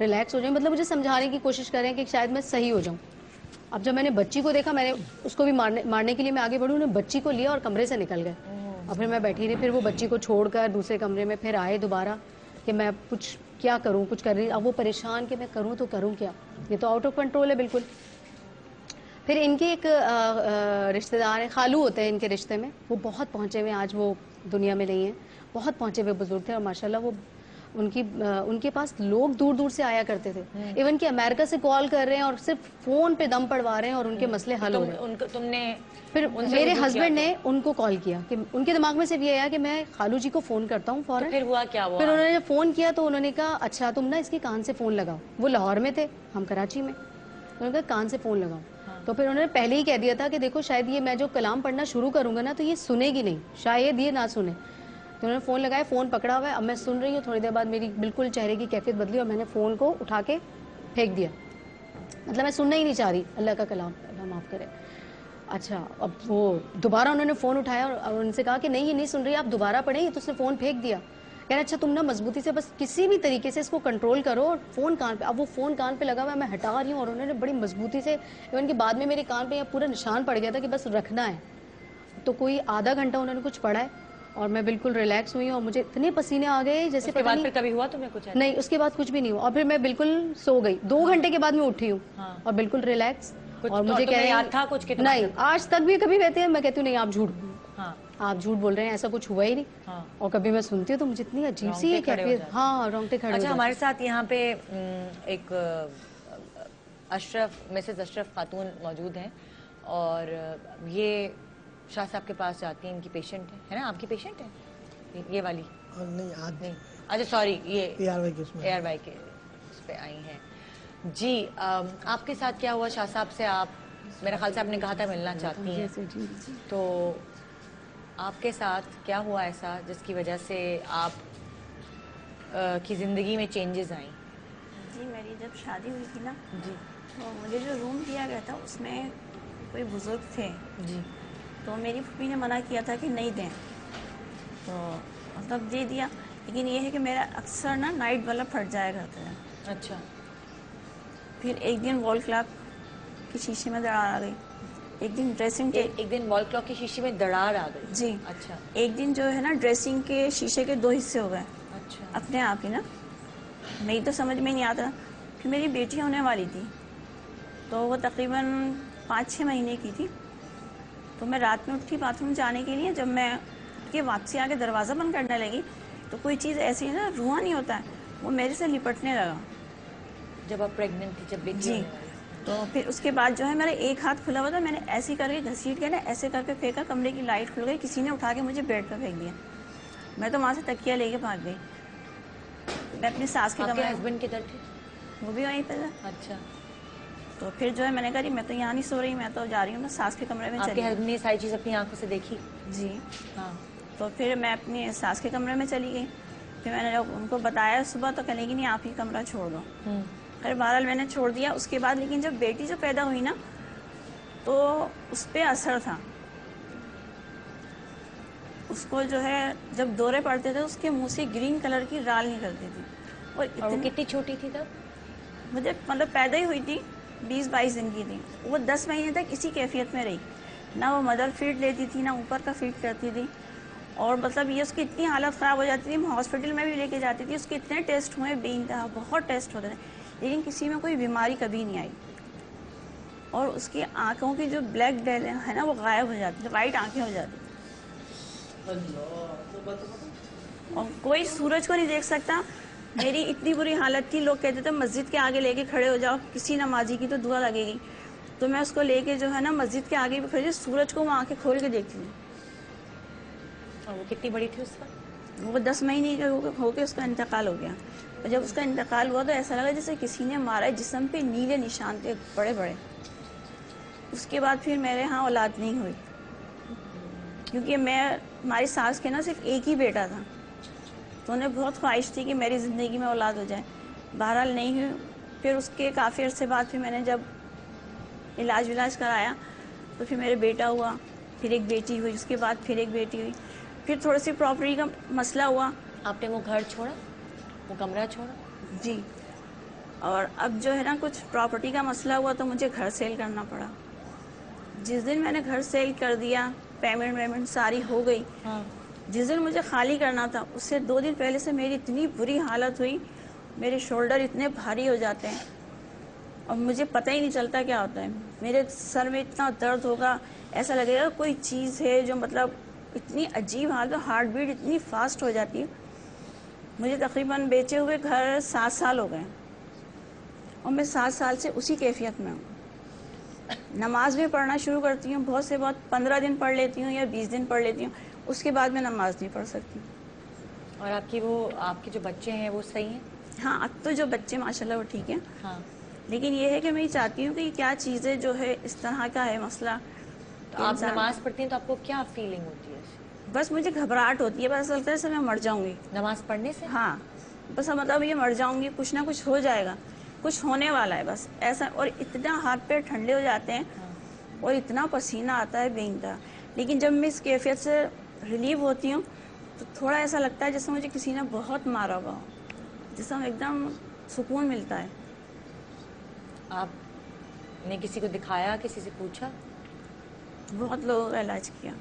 ریلیکس ہو جائیں, مطلب مجھے سمجھانے کی کوشش کر رہے ہیں کہ شاید میں صحیح ہو جاؤں. اب جب میں نے بچی کو دیکھا, میں نے اس کو بھی مارنے کے لیے میں آگے بڑھوں, انہیں بچی کو لیا اور کمرے سے نکل گئے. اور پھر میں بیٹھی رہی, پھر وہ بچی کو چھوڑ کر دوسرے کمرے میں پھر آئے دوبارہ کہ میں کچھ کیا کروں, کچھ کر رہی. اب وہ پریشان کہ میں کروں تو کروں کیا, یہ تو آؤٹ آف کنٹرول ہے بالکل. پھر ان کے ایک رشتہ دار ہیں, خالو ہوتے ہیں ان کے رشتے میں, وہ بہت پہنچے ہوئے, آج وہ دنیا میں نہیں ہیں, بہت پہنچے ہوئے بزرگ تھے, اور ماشاءاللہ وہ ان کے پاس لوگ دور دور سے آیا کرتے تھے. ایون کہ امریکہ سے کال کر رہے ہیں اور صرف فون پہ دم پڑوا رہے ہیں اور ان کے مسئلے حل ہو رہے ہیں. تم نے پھر میرے ہسبینڈ نے ان کو کال کیا کہ ان کے دماغ میں صرف یہ آیا کہ میں خالو جی کو فون کرتا ہوں فوراً. پھر ہوا کیا؟ پھر انہوں نے فون کیا تو انہوں نے کہا اچھا تم نا اس کے کان سے فون لگاؤ. وہ لاہور میں تھے, ہم کراچی میں. انہوں نے کہا کان سے فون لگاؤ. تو پھر انہوں نے پہلے ہی کہہ دیا تھا کہ دیکھو شاید یہ میں جو کلام پڑھنا شروع کروں گا نا تو یہ سنے گی نہیں, شاید یہ نہ سنے. تو انہوں نے فون لگایا, فون پکڑا ہوا ہے, اب میں سن رہی ہوں. تھوڑی دیر بعد میری بالکل چہرے کی کیفیت بدلی اور میں نے فون کو اٹھا کے پھینک دیا. مطلب میں سننا ہی نہیں چاہ رہی اللہ کا کلام, اللہ معاف کرے. اچھا اب وہ دوبارہ انہوں نے فون اٹھایا اور ان سے کہا کہ نہیں یہ نہیں سن رہی, آپ دوبارہ پڑھیں, یہ تو اس نے فون پھینک دیا. کہہ رہے اچھا تم نا مضبوطی سے بس کسی بھی طریقے سے اس کو کنٹرول کرو اور فون کان پہ. اب وہ فون کان پہ لگا ہوا ہے, میں ہٹا رہی ہوں اور انہوں نے بڑی مضبوطی سے, ایون کہ بعد میں میرے کان پہ پورا نشان پڑ گیا تھا کہ بس رکھنا ہے. تو کوئی آدھا گھنٹہ انہوں نے کچھ پڑھا ہے اور میں بالکل ریلیکس ہوئی ہوں اور مجھے اتنے پسینے آ گئے جیسے پتہ نہیں. کبھی ہوا تمہیں کچھ؟ نہیں, اس کے بعد کچھ بھی نہیں ہوا. اور پھر میں بالکل سو گئی. 2 گھنٹے کے بعد میں اٹھی ہوں اور بالکل ریلیکس. اور مجھے کہہ رہے یاد تھا کچھ؟ نہیں, آج تک بھی کبھی کہتے ہیں, میں کہتی ہوں نہیں آپ جھوٹ آپ جھوٹ بول رہے ہیں, ایسا کچھ ہوا ہی نہیں. اور کبھی میں سنتی ہوں تو مجھے اتنی عجیب سی ہے کیفیت. ہاں رونگٹے کھڑے. اچھا ہمارے ساتھ یہاں پہ ایک مسز اشرف خاتون موجود ہیں اور یہ شاہ صاحب کے پاس جاتی ہیں, ان کی پیشنٹ ہے نا, آپ کی پیشنٹ ہے یہ والی؟ نہیں, اچھا سوری, یہ ARY کے اس پہ آئی ہیں. جی آپ کے ساتھ کیا ہوا شاہ صاحب سے؟ آپ میرے خیال سے آپ نے کہا تھا ملنا چاہتی ہیں, تو آپ کے ساتھ کیا ہوا ایسا جس کی وجہ سے آپ کی زندگی میں چینجز آئیں؟ جی میری جب شادی ہوئی تھی نا, جی تو مجھے جو روم دیا گیا تھا اس میں کوئی بزرگ تھے. جی تو میری پھوپھی نے منع کیا تھا کہ نہیں دیں, تو مطلب دے دیا. لیکن یہ ہے کہ میرا اکثر نا نائٹ والا پھٹ جایا کرتا ہے. اچھا. پھر ایک دن وال کلاک کی شیشے میں دراڑ آ گئی, ایک دن ڈریسنگ کے ایک دن وال کلاک کی شیشے میں دراڑ آ گئی. جی. اچھا. ایک دن جو ہے نا ڈریسنگ کے شیشے کے 2 حصے ہو گئے. اچھا. اپنے آپ ہی نا, میری تو سمجھ میں نہیں آتا. پھر میری بیٹی ہونے والی تھی, تو وہ تقریباً 5-6 مہینے کی تھی. تو میں رات میں اٹھی باتھ روم جانے کے لیے, جب میں کہ واپسی آ کے دروازہ بند کرنے لگی تو کوئی چیز ایسی ہے نا, دھواں نہیں ہوتا ہے, وہ میرے سے لپٹنے لگا. جب آپ پریگننٹ تھی, جب بیٹی جی. تو پھر اس کے بعد جو ہے میرا ایک ہاتھ کھلا ہوا تھا, میں نے ایسے کر کے گھسیٹ کے نا ایسے کر کے پھینکا, کمرے کی لائٹ کھل گئی, کسی نے اٹھا کے مجھے بیڈ پہ پھینک دیا. میں تو وہاں سے تکیہ لے کے بھاگ گئی. میں اپنی ساس کے کمرے. ہسبینڈ کدھر تھے؟ وہ بھی وہیں پہ تھا. اچھا. تو پھر جو ہے میں نے کہا میں تو یہاں نہیں سو رہی, میں تو جا رہی ہوں, میں ساس کے کمرے میں. آپ کے ہسبینڈ نے یہ ساری چیز اپنی آنکھوں سے دیکھی؟ جی. ہاں. تو پھر میں اپنی ساس کے کمرے میں چلی گئی. پھر میں نے جب ان کو بتایا صبح تو کہنے کی نہیں آپ ہی کمرہ چھوڑ دو. پھر بہرحال میں نے چھوڑ دیا. اس کے بعد لیکن جب بیٹی جو پیدا ہوئی نا تو اس پہ اثر تھا. اس کو جو ہے جب دورے پڑتے تھے اس کے منہ سے گرین کلر کی رال نکلتی تھی. اور وہ کتنی چھوٹی تھی تب؟ مجھے مطلب پیدا ہی ہوئی تھی, 20-22 دن کی تھی. وہ 10 مہینے تک اسی کیفیت میں رہی, نہ وہ مدر فیڈ لیتی تھی نہ اوپر کا فیڈ کرتی تھی. اور مطلب یہ اس کی اتنی حالت خراب ہو جاتی تھی, ہاسپٹل میں بھی لے کے جاتی تھی. اس کے اتنے ٹیسٹ ہوئے بے انتہا, بہت ٹیسٹ ہوتے تھے, لیکن کسی میں کوئی بیماری کبھی نہیں آئی. اور اس کی آنکھوں کی جو بلیک ڈیل ہے نا وہ غائب ہو جاتی تھی, وائٹ آنکھیں ہو جاتی. اور کوئی سورج کو نہیں دیکھ سکتا. میری اتنی بری حالت تھی, لوگ کہتے تھے مسجد کے آگے لے کے کھڑے ہو جاؤ, کسی نمازی کی تو دعا لگے گی. تو میں اس کو لے کے جو ہے نا مسجد کے آگے بھی کھڑی, سورج کو وہ آنکھیں کھول کے دیکھتی تھی. اور وہ کتنی بڑی تھی اس کا؟ وہ 10 مہینے ہو کے اس کا انتقال ہو گیا. اور جب اس کا انتقال ہوا تو ایسا لگا جیسے کسی نے مارا ہے, جسم پہ نیلے نشان تھے بڑے بڑے. اس کے بعد پھر میرے ہاں اولاد نہیں ہوئی, کیونکہ ہماری ساس کے نا صرف ایک ہی بیٹا تھا, تو انہیں بہت خواہش تھی کہ میری زندگی میں اولاد ہو جائے. بہرحال نہیں ہوئی. پھر اس کے کافی عرصے بعد پھر میں نے جب علاج کرایا تو پھر میرے بیٹا ہوا, پھر ایک بیٹی ہوئی, اس کے بعد پھر ایک بیٹی ہوئی. پھر تھوڑی سی پراپرٹی کا مسئلہ ہوا. آپ نے وہ گھر چھوڑا, وہ کمرہ چھوڑا؟ جی. اور اب جو ہے نا کچھ پراپرٹی کا مسئلہ ہوا تو مجھے گھر سیل کرنا پڑا. جس دن میں نے گھر سیل کر دیا, پیمنٹ ساری ہو گئی, جس دن مجھے خالی کرنا تھا اس سے 2 دن پہلے سے میری اتنی بری حالت ہوئی, میرے شولڈر اتنے بھاری ہو جاتے ہیں اور مجھے پتہ ہی نہیں چلتا کیا ہوتا ہے. میرے سر میں اتنا درد ہوگا, ایسا لگے گا کوئی چیز ہے جو مطلب اتنی عجیب حالت, ہارٹ بیٹ اتنی فاسٹ ہو جاتی ہے. مجھے تقریباً بیچے ہوئے گھر 7 سال ہو گئے اور میں 7 سال سے اسی کیفیت میں ہوں. نماز بھی پڑھنا شروع کرتی ہوں, بہت سے بہت 15 دن پڑھ لیتی ہوں یا 20 دن پڑھ لیتی ہوں, اس کے بعد میں نماز نہیں پڑھ سکتی. اور آپ کے جو بچے ہیں وہ صحیح ہیں؟ ہاں, اب تو جو بچے ماشاءاللہ وہ ٹھیک ہیں. ہاں, لیکن یہ ہے کہ میں یہ چاہتی ہوں کہ یہ کیا چیز ہے جو ہے اس طرح کا ہے مسئلہ. تو آپ نماز پڑھتی ہیں تو آپ کو کیا فیلنگ ہوتی ہے؟ بس مجھے گھبراہٹ ہوتی ہے, بس ایسا لگتا ہے جیسے میں مر جاؤں گی نماز پڑھنے سے. ہاں, بس مطلب یہ مر جاؤں گی, کچھ نہ کچھ ہو جائے گا, کچھ ہونے والا ہے بس ایسا. اور اتنا ہاتھ پیر ٹھنڈے ہو جاتے ہیں اور اتنا پسینہ آتا ہے بے انتہا. لیکن جب میں اس کیفیت سے ریلیو ہوتی ہوں تو تھوڑا ایسا لگتا ہے جیسے مجھے کسی نے بہت مارا ہوا ہو, جسم ایک دم سکون ملتا ہے. آپ نے کسی کو دکھایا, کسی سے پوچھا؟ بہت لوگوں کا علاج کیا,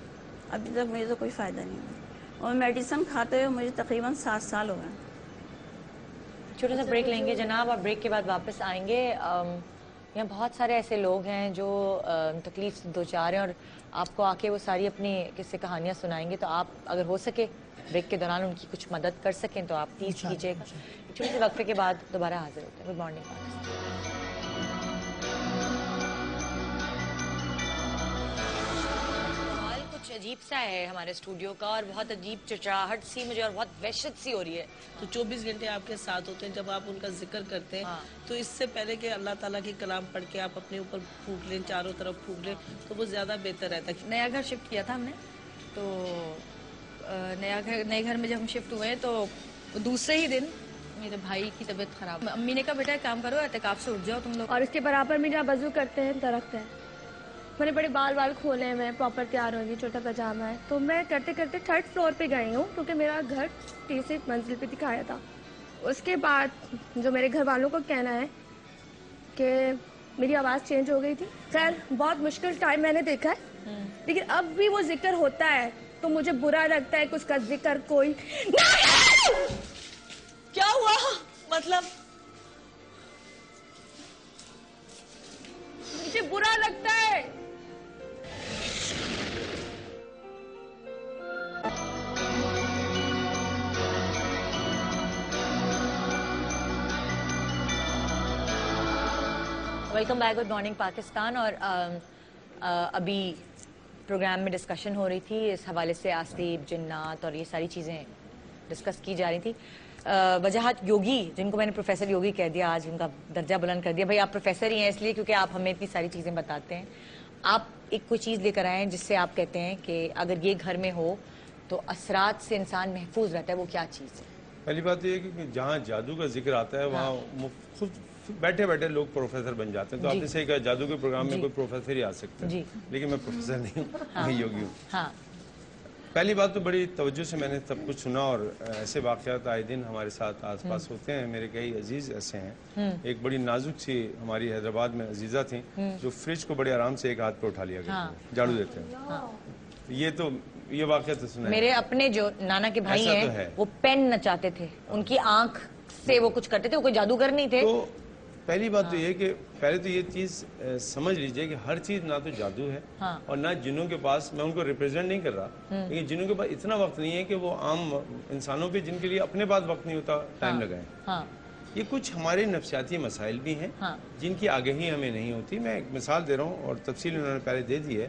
ابھی تک مجھے تو کوئی فائدہ نہیں ہوا, اور میڈیسن کھاتے ہوئے مجھے تقریباً 7 سال ہو گئے. چھوٹا سا بریک لیں گے جناب, اور بریک کے بعد واپس آئیں گے. یہاں بہت سارے ایسے لوگ ہیں جو تکلیف سے دوچار ہیں اور آپ کو آ کے وہ ساری اپنی قصے کہانیاں سنائیں گے, تو آپ اگر ہو سکے بریک کے دوران ان کی کچھ مدد کر سکیں تو آپ پلیز کیجیے گا. چھوٹے سے وقفے کے بعد دوبارہ حاضر ہوتے ہیں. Good morning Pakistan. کچھ عجیب سا ہے ہمارے اسٹوڈیو کا, اور بہت عجیب چچراہٹ سی مجھے اور بہت وحشت سی ہو رہی ہے. تو 24 گھنٹے آپ کے ساتھ ہوتے ہیں, جب آپ ان کا ذکر کرتے ہیں تو اس سے پہلے کہ اللہ تعالیٰ کی کلام پڑھ کے آپ اپنے اوپر پھونک لیں, چاروں طرف پھونک لیں, تو وہ زیادہ بہتر رہتا ہے. نیا گھر شفٹ کیا تھا ہم نے, تو نئے گھر میں جب ہم شفٹ ہوئے تو دوسرے ہی دن میرے بھائی کی طبیعت خراب. امی نے کہا بیٹا ایک کام کرو, اعتکاف سے اٹھ جاؤ تم لوگ. اور اس کے برابر میں جہاں وضو کرتے ہیں درخت ہے, میں نے بڑے بال کھولے ہیں, میں پراپر تیار ہوئی, چھوٹا پاجامہ ہے, تو میں کرتے کرتے 3rd فلور پہ گئی ہوں کیونکہ میرا گھر 3 منزل پہ دکھایا تھا. اس کے بعد جو میرے گھر والوں کو کہنا ہے کہ میری آواز چینج ہو گئی تھی. خیر بہت مشکل ٹائم میں نے دیکھا ہے, لیکن اب بھی وہ ذکر ہوتا ہے تو مجھے برا لگتا ہے کہ اس کا ذکر کوئی کیا ہوا, مطلب مجھے برا لگتا ہے. Welcome back, good morning Pakistan. اور ابھی پروگرام میں ڈسکشن ہو رہی تھی اس حوالے سے آصیب, جنات اور یہ ساری چیزیں ڈسکس کی جا رہی تھی. وجاہت یوگی, جن کو میں نے پروفیسر یوگی کہہ دیا, آج ان کا درجہ بلند کر دیا. بھائی آپ پروفیسر ہی ہیں اس لیے کیونکہ آپ ہمیں اتنی ساری چیزیں بتاتے ہیں. آپ ایک کوئی چیز لے کر آئے ہیں جس سے آپ کہتے ہیں کہ اگر یہ گھر میں ہو تو اثرات سے انسان محفوظ رہتا ہے, وہ کیا چیز ہے؟ پہلی بات یہ ہے کہ جہاں جادو کا ذکر آتا ہے وہاں خود بیٹھے بیٹھے لوگ پروفیسر بن جاتے ہیں. تو آپ نے صحیح کہا, جادو کے پروگرام میں کوئی پروفیسر ہی آ سکتا ہے, لیکن میں پروفیسر نہیں ہوں, میں یوگی ہوں. پہلی بات تو بڑی توجہ سے میں نے سب کچھ سنا, اور ایسے واقعات آئے دن ہمارے ساتھ آس پاس ہوتے ہیں. میرے کئی عزیز ایسے ہیں. ایک بڑی نازک سی ہماری حیدرآباد میں عزیزہ تھیں جو فریج کو بڑے آرام سے ایک ہاتھ پہ اٹھا لیا گیا, جھاڑو دیتے ہیں. یہ واقعہ تو سنا ہے. میرے اپنے جو نانا کے بھائی ہیں وہ پین نچاتے تھے, ان کی آنکھ سے وہ کچھ کرتے تھے, وہ کوئی جادوگر نہیں تھے. تو پہلی بات تو یہ کہ پہلے تو یہ چیز سمجھ لیجئے کہ ہر چیز نہ تو جادو ہے اور نہ جنوں کے پاس, میں ان کو ریپریزنٹ نہیں کر رہا, لیکن جنوں کے پاس اتنا وقت نہیں ہے کہ وہ عام انسانوں پہ جن کے لیے اپنے پاس وقت نہیں ہوتا ٹائم لگائیں. یہ کچھ ہمارے نفسیاتی مسائل بھی ہیں جن کی آگہی ہمیں نہیں ہوتی. میں ایک مثال دے رہا ہوں اور تفصیل انہوں نے پہلے دے دی ہے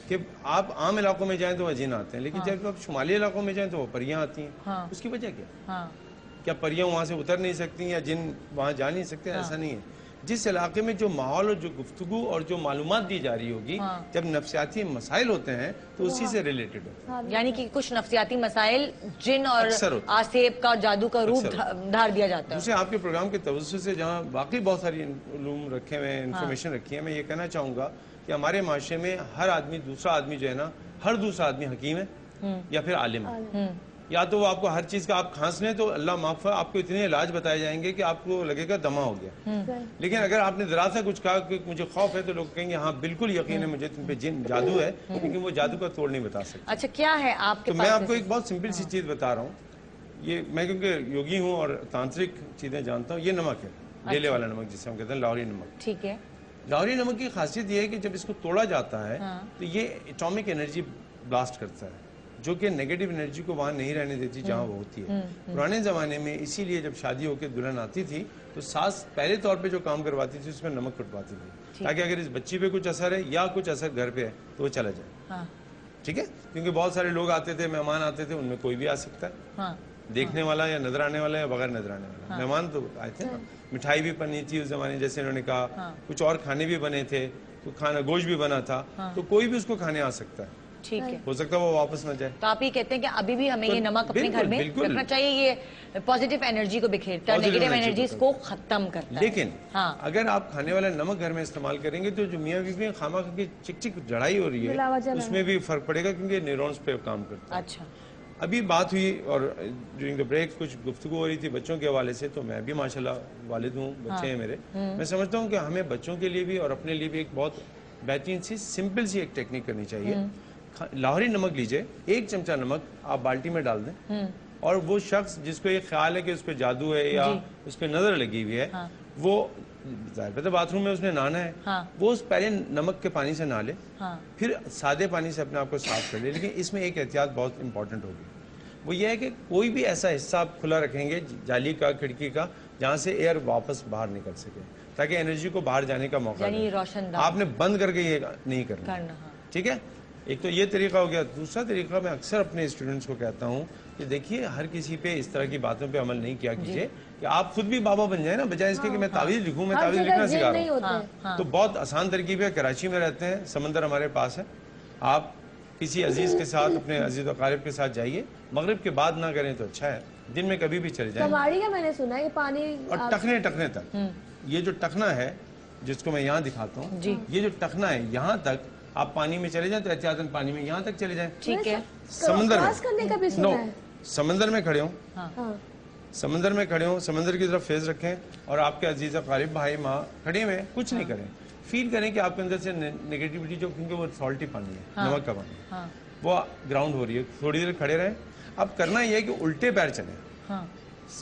کہ آپ عام علاقوں میں جائیں تو وہ جن آتے ہیں, لیکن جب آپ شمالی علاقوں میں جائیں تو وہ پریاں آتی ہیں. اس کی وجہ کیا پریاں وہاں سے اتر نہیں سکتی یا جن وہاں جا نہیں سکتے؟ ایسا نہیں ہے. جس علاقے میں جو ماحول اور جو گفتگو اور جو معلومات دی جا رہی ہوگی, جب نفسیاتی مسائل ہوتے ہیں تو اسی سے ریلیٹڈ ہوتے ہیں. یعنی کہ کچھ نفسیاتی مسائل جن اور آصیب کا جادو کا روپ دھار دیا جاتا ہے. دوسرے آپ کے پروگرام کے توسط سے جہاں باقی بہت ساری علوم رکھے ہوئے ہیں, انفارمیشن رکھی ہے, میں یہ کہنا چاہوں گا کہ ہمارے معاشرے میں ہر آدمی, دوسرا آدمی جو ہے نا, ہر دوسرا آدمی حکیم ہے یا پھر عالم ہے. یا تو وہ آپ کو ہر چیز کا آپ کھانسنے تو اللہ معاف ہے آپ کو اتنے علاج بتائے جائیں گے کہ آپ کو لگے گا دمہ ہو گیا. لیکن اگر آپ نے ذرا سا کچھ کہا کہ مجھے خوف ہے تو لوگ کہیں گے ہاں بالکل یقین ہے مجھے تم پہ جن جادو ہے, لیکن وہ جادو کا توڑ نہیں بتا سکتے. اچھا کیا ہے آپ کے تو پاس؟ میں آپ کو ایک بہت سمپل سی چیز بتا رہا ہوں. یہ میں کیونکہ یوگی ہوں اور تانترک چیزیں جانتا ہوں. یہ نمک ہے, ڈیلے والا نمک جسے ہم کہتے ہیں لاہوری نمک. ٹھیک ہے. لاہوری نمک کی خاصیت یہ ہے کہ جب اس کو توڑا جاتا ہے تو یہ ایٹامک انرجی بلاسٹ کرتا ہے, جو کہ نیگیٹو انرجی کو وہاں نہیں رہنے دیتی جہاں وہ ہوتی ہے. پرانے زمانے میں اسی لیے جب شادی ہو کے دلہن آتی تھی تو ساس پہلے طور پہ جو کام کرواتی تھی اس میں نمک پھٹواتی تھی, تاکہ اگر اس بچی پہ کچھ اثر ہے یا کچھ اثر گھر پہ ہے تو وہ چلا جائے. ٹھیک ہے, کیونکہ بہت سارے لوگ آتے تھے, مہمان آتے تھے, ان میں کوئی بھی آ سکتا ہے, دیکھنے والا یا نظر آنے والا یا بغیر نظر آنے والا. مہمان تو آئے تھے نا, مٹھائی بھی بنی تھی اس زمانے جیسے انہوں نے کہا, کچھ اور کھانے بھی بنے تھے, تو کھانا گوشت بھی بنا تھا, تو کوئی بھی اس کو کھانے آ سکتا ہے. ٹھیک ہے, ہو سکتا ہے وہ واپس نہ جائے. تو آپ یہ کہتے ہیں کہ ابھی بھی ہمیں یہ نمک اپنے گھر میں رکھنا چاہیے, یہ پازیٹیو انرجی کو بکھیرتا ہے, نیگیٹو انرجیز کو ختم کرتا ہے. لیکن اگر آپ کھانے والا نمک گھر میں استعمال کریں گے تو جو میاں بیوی خامہ کی چک چک جڑائی ہو رہی ہے اس میں بھی فرق پڑے گا, کیونکہ نیورونز پہ کام کرتا ہے. اچھا, ابھی بات ہوئی اور ڈیورنگ دا بریک کچھ گفتگو ہو رہی تھی بچوں کے حوالے سے, تو میں بھی ماشاءاللہ والد ہوں, بچے ہیں میرے. میں سمجھتا ہوں کہ ہمیں بچوں کے لیے بھی اور اپنے لیے بھی ایک بہت بہترین سی سمپل سی ایک ٹیکنیک کرنی چاہیے. لاہوری نمک لیجئے, 1 چمچہ نمک آپ بالٹی میں ڈال دیں, اور وہ شخص جس کو یہ خیال ہے کہ اس پہ جادو ہے یا اس پہ نظر لگی ہوئی ہے, وہ ظاہر ہے باتھ روم میں اس نے نہانا ہے, وہ اس پہلے نمک کے پانی سے نہا لے, پھر سادے پانی سے اپنے آپ کو صاف کر لے. لیکن اس میں ایک احتیاط بہت امپورٹنٹ ہوگی, وہ یہ ہے کہ کوئی بھی ایسا حصہ آپ کھلا رکھیں گے جالی کا, کھڑکی کا, جہاں سے ایئر واپس باہر نکل سکے, تاکہ انرجی کو باہر جانے کا موقع یعنی آپ نے بند کر کے یہ نہیں کرنا. ٹھیک ہے, ایک تو یہ طریقہ ہو گیا. دوسرا طریقہ میں اکثر اپنے اسٹوڈنٹس کو کہتا ہوں کہ دیکھیے ہر کسی پہ اس طرح کی باتوں پہ عمل نہیں کیا کیجیے کہ آپ خود بھی بابا بن جائیں نا, بجائے اس کے کہ میں تعویذ لکھوں, میں تعویذ لکھنا سکھا رہا ہوں. تو بہت آسان ترکیب ہے, کراچی میں رہتے ہیں, سمندر ہمارے پاس ہے, آپ کسی عزیز کے ساتھ اپنے عزیز و اقارب کے ساتھ جائیے, مغرب کے بعد نہ کریں تو اچھا ہے, دن میں کبھی بھی چلے جائیں. کماڑی کا میں نے سنا ہے پانی اور ٹکنے تک, یہ جو ٹکنا ہے جس کو میں یہاں دکھاتا ہوں, یہ جو ٹکنا ہے یہاں تک آپ پانی میں چلے جائیں تو احتیاطاً پانی میں یہاں تک چلے جائیں. ٹھیک ہے, سمندر میں سمندر میں کھڑے ہوں, سمندر میں کھڑے ہوں, سمندر کی طرف فیس رکھیں, اور آپ کے عزیز اقارب بھائی ماں کھڑے ہوئے, کچھ نہیں کریں, فیل کریں کہ آپ کے اندر سے نیگیٹیوٹی جو, کیونکہ وہ سالٹی پانی ہے, نمک کا پانی, وہ گراؤنڈ ہو رہی ہے. تھوڑی دیر کھڑے رہیں. اب کرنا یہ ہے کہ الٹے پیر چلیں,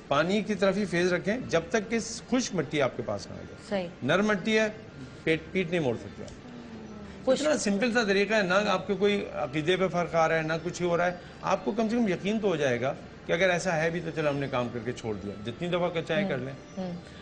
پانی کی طرف ہی فیس رکھیں جب تک کہ خشک مٹی آپ کے پاس نہ آ جائے. نرم مٹی ہے, پیٹ نہیں موڑ سکتے. اتنا سمپل سا طریقہ ہے, نہ آپ کے کوئی عقیدے پہ فرق آ رہا ہے, نہ کچھ ہی ہو رہا ہے. آپ کو کم سے کم یقین تو ہو جائے گا کہ اگر ایسا ہے بھی تو چلو ہم نے کام کر کے چھوڑ دیا, جتنی دفعہ کا چاہے کر لیں.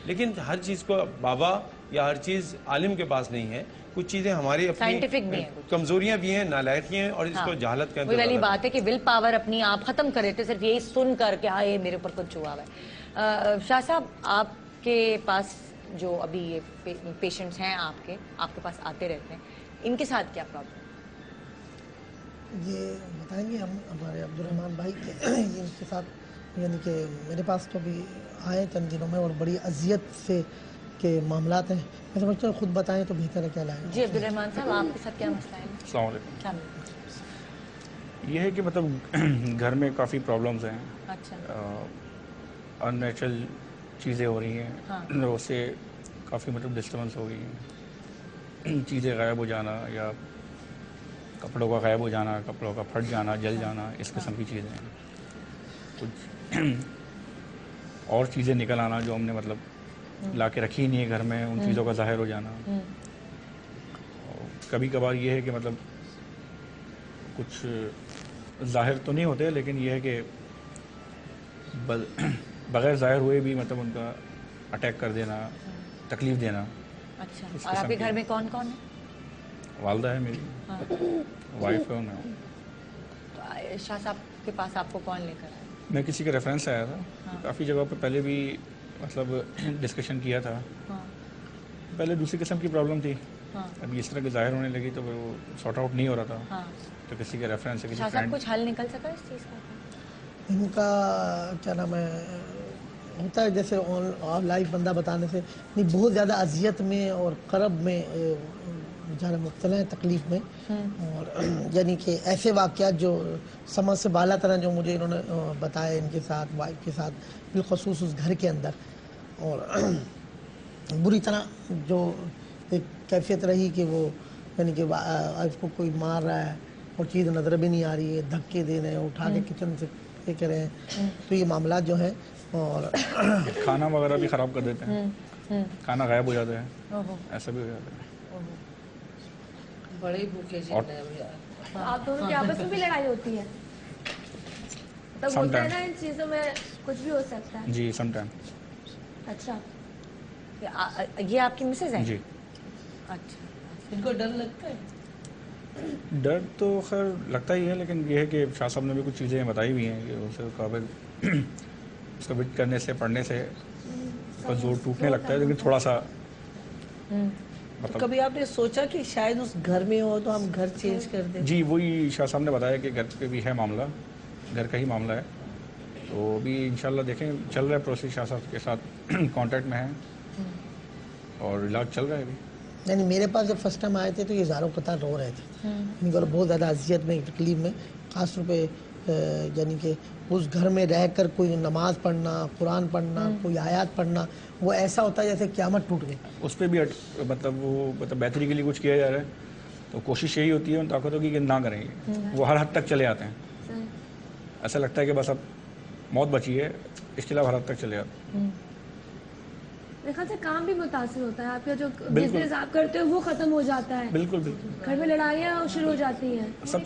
لیکن ہر چیز کو بابا یا ہر چیز عالم کے پاس نہیں ہے, کچھ چیزیں ہماری اپنی کمزوریاں بھی ہیں, نالائقیاں ہیں, اور اس کو جہالت کہتے ہیں. وہی والی بات ہے کہ ول پاور اپنی آپ ختم کر رہے تھے صرف یہی سن کر کے آئے میرے اوپر کچھ ہوا ہے. شاہ صاحب, آپ کے پاس جو ابھی یہ پیشنٹس ہیں آپ کے پاس آتے رہتے ہیں, ان کے ساتھ کیا پرابلم؟ یہ بتائیں گے ہم ہمارے عبدالرحمن بھائی کے ان کے ساتھ, یعنی کہ میرے پاس تو بھی آئے چند دنوں میں اور بڑی اذیت سے کے معاملات ہیں. میں سمجھتا ہوں خود بتائیں تو بہتر ہے. کیا لائیں جی عبدالرحمن صاحب, آپ کے ساتھ کیا مسئلہ ہے؟ السلام علیکم. یہ ہے کہ مطلب گھر میں کافی پرابلمز ہیں. اچھا. ان نیچرل چیزیں ہو رہی ہیں, اس سے کافی مطلب ڈسٹربنس ہو گئی ہیں. چیزیں غائب ہو جانا, یا کپڑوں کا غائب ہو جانا, کپڑوں کا پھٹ جانا, جل جانا, اس قسم کی چیزیں ہیں. کچھ اور چیزیں نکل آنا جو ہم نے مطلب لا کے رکھی نہیں ہے گھر میں, ان چیزوں کا ظاہر ہو جانا. کبھی کبھار یہ ہے کہ مطلب کچھ ظاہر تو نہیں ہوتے, لیکن یہ ہے کہ بغیر ظاہر ہوئے بھی مطلب ان کا اٹیک کر دینا, تکلیف دینا. اچھا. اور آپ کے گھر میں کون کون ہے؟ والدہ ہے میری, وائف ہے, میں. شاہ صاحب کے پاس آپ کو کون لے کر آیا؟ میں کسی کے ریفرنس سے آیا تھا. کافی جگہ پہ پہلے بھی مطلب ڈسکشن کیا تھا. پہلے دوسری قسم کی پرابلم تھی, ابھی اس طرح کی ظاہر ہونے لگی تو وہ سارٹ آؤٹ نہیں ہو رہا تھا. تو کسی کے ریفرنس سے, کسی فرینڈ. کچھ حل نکل سکا اس چیز کا؟ ان کا کیا نام ہے, ہوتا ہے جیسے لائف بندہ بتانے سے نہیں, بہت زیادہ اذیت میں اور کرب میں بیچارے مبتلا ہیں تکلیف میں، اور یعنی کہ ایسے واقعات جو سمجھ سے بالا طرح جو مجھے انہوں نے بتائے ان کے ساتھ، وائف کے ساتھ بالخصوص اس گھر کے اندر، اور بری طرح جو ایک کیفیت رہی کہ وہ یعنی کہ وائف کو کوئی مار رہا ہے اور چیز نظر بھی نہیں آ رہی ہے، دھکے دے رہے ہیں، اٹھا کے کچن سے یہ کر رہے ہیں، تو یہ معاملات جو ہیں، اور کھانا وغیرہ بھی خراب کر دیتے ہیں، کھانا غائب ہو جاتا ہے، ایسا بھی ہو جاتا ہے، بڑے بھوکے جیتے آپ دونوں کی آپس میں بھی لڑائی ہوتی ہے؟ مطلب ہوتا ہے نا ان چیزوں میں کچھ بھی ہو سکتا ہے؟ جی سم ٹائم۔ اچھا، یہ آپ کی مسز ہیں؟ جی۔ اچھا، ان کو ڈر لگتا ہے؟ ڈر تو خیر لگتا ہی ہے، لیکن یہ ہے کہ شاہ صاحب نے بھی کچھ چیزیں بتائی ہوئی ہیں کہ اسے قابل اس کو وٹ کرنے سے، پڑھنے سے اس کا زور ٹوٹنے لگتا ہے، لیکن تھوڑا سا کبھی آپ نے سوچا کہ شاید اس گھر میں ہو تو ہم گھر چینج کر دیں؟ جی وہی شاہ صاحب نے بتایا کہ گھر پہ بھی ہے معاملہ، گھر کا ہی معاملہ ہے، تو ابھی انشاءاللہ دیکھیں چل رہا ہے پروسیس، شاہ صاحب کے ساتھ کانٹیکٹ میں ہیں اور علاج چل رہا ہے ابھی۔ یعنی میرے پاس جب فرسٹ ٹائم آئے تھے تو یہ زاروں قطار رو رہے تھے، ان کو بہت زیادہ اذیت میں، تکلیف میں، خاص طور پہ یعنی کہ اس گھر میں رہ کر کوئی نماز پڑھنا، قرآن پڑھنا، کوئی آیات پڑھنا، وہ ایسا ہوتا ہے جیسے قیامت ٹوٹ گئی۔ اس پہ بھی مطلب وہ بہتری کے لیے کچھ کیا جا رہا ہے، تو کوشش یہی ہوتی ہے ان طاقتوں کی کہ نہ کریں گے، وہ ہر حد تک چلے آتے ہیں، ایسا لگتا ہے کہ بس اب موت بچی ہے، اس کے علاوہ ہر حد تک چلے آتے ہیں۔ میرے خیال سے کام بھی متاثر ہوتا ہے، آپ کا جو بزنس آپ کرتے ہو وہ ختم ہو جاتا ہے، بالکل بالکل، گھر میں لڑائیاں شروع ہو جاتی ہیں، سب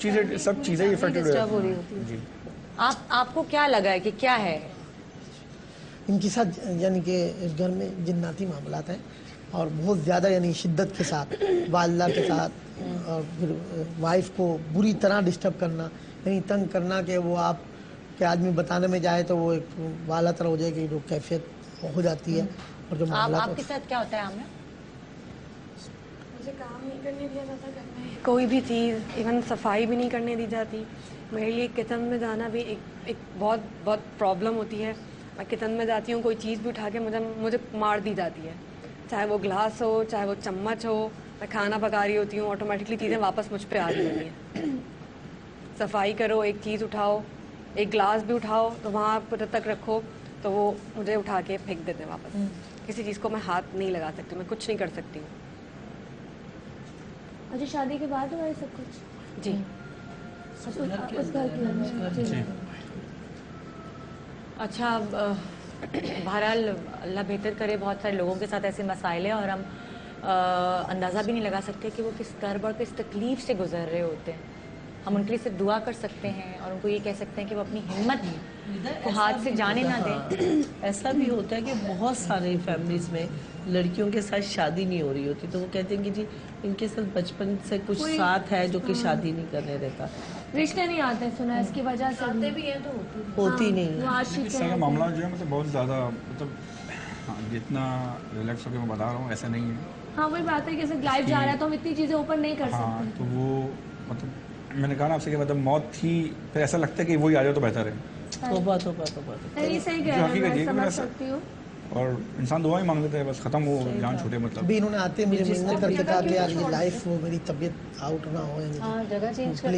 چیزیں افیکٹڈ ہو رہی ہوتی ہیں۔ جی آپ کو کیا لگا ہے کہ کیا ہے ان کے ساتھ؟ یعنی کہ اس گھر میں جناتی معاملات ہیں، اور بہت زیادہ یعنی شدت کے ساتھ والدہ کے ساتھ، اور پھر وائف کو بری طرح ڈسٹرب کرنا، یعنی تنگ کرنا کہ وہ آپ کے آدمی بتانے میں جائے تو وہ ایک والا طرح ہو جائے کہ جو کیفیت ہو جاتی ہے، اور جو معاملات آپ کے ساتھ کیا ہوتا ہے عامرہ؟ مجھے کام نہیں کرنے دیا جاتا گھر میں، کوئی بھی چیز، ایون صفائی بھی نہیں کرنے دی جاتی، میرے لیے کچن میں جانا بھی ایک بہت پرابلم ہوتی ہے، میں کچن میں جاتی ہوں کوئی چیز بھی اٹھا کے مجھے مار دی جاتی ہے، چاہے وہ گلاس ہو، چاہے وہ چمچ ہو، میں کھانا پکا رہی ہوتی ہوں، آٹومیٹکلی چیزیں واپس مجھ پہ آ رہی ہوتی ہیں، صفائی کرو، ایک چیز اٹھاؤ، ایک گلاس بھی اٹھاؤ تو وہاں تک رکھو تو وہ مجھے اٹھا کے پھینک دیتے ہیں واپس، کسی چیز کو میں ہاتھ نہیں لگا سکتی، میں کچھ نہیں کر سکتی ہوں۔ اچھا، شادی کے بعد ہوا ہے سب کچھ؟ جی، اس گھر کی۔ اچھا، بہرحال اللہ بہتر کرے، بہت سارے لوگوں کے ساتھ ایسے مسائل ہیں اور ہم اندازہ بھی نہیں لگا سکتے کہ وہ کس کرب اور کس تکلیف سے گزر رہے ہوتے ہیں۔ ہم ان کے لیے صرف دعا کر سکتے ہیں اور ان کو یہ کہہ سکتے ہیں کہ وہ اپنی ہمت کو ہاتھ سے جانے نہ دیں۔ ایسا بھی ہوتا ہے کہ بہت سارے فیملیز میں لڑکیوں کے ساتھ شادی نہیں ہو رہی ہوتی، تو وہ کہتے ہیں کہ جی ان کے ساتھ بچپن سے کچھ ساتھ ہے جو کہ شادی نہیں کرنے دیتا، رشتے نہیں آتے، سنا اس کی وجہ سے آتے بھی ہیں تو ہوتی نہیں ہے۔ اس طرح کا معاملہ جو ہے مطلب بہت زیادہ، مطلب جتنا ریلیکس ہو کے میں بتا رہا ہوں ایسا نہیں ہے۔ ہاں وہی بات ہے کہ جیسے لائف جا رہا ہے تو ہم اتنی چیزیں اوپن نہیں کر ہاں، سکتے، تو وہ مطلب میں نے کہا نا آپ سے کہ مطلب موت ہی پھر ایسا لگتا ہے کہ وہی آ جائے تو بہتر ہے۔ توبہ صحیح کہہ رہے ہیں، میں سمجھ سکتی ہوں، اور انسان دعا ہی مانگ لیتا ہے بس ختم ہو جان چھوٹے مطلب۔ ابھی انہوں نے آتے مجھے محنت کر کے کہا کہ یار یہ لائف وہ میری طبیعت آؤٹ نہ ہو، یعنی جگہ چینج کر،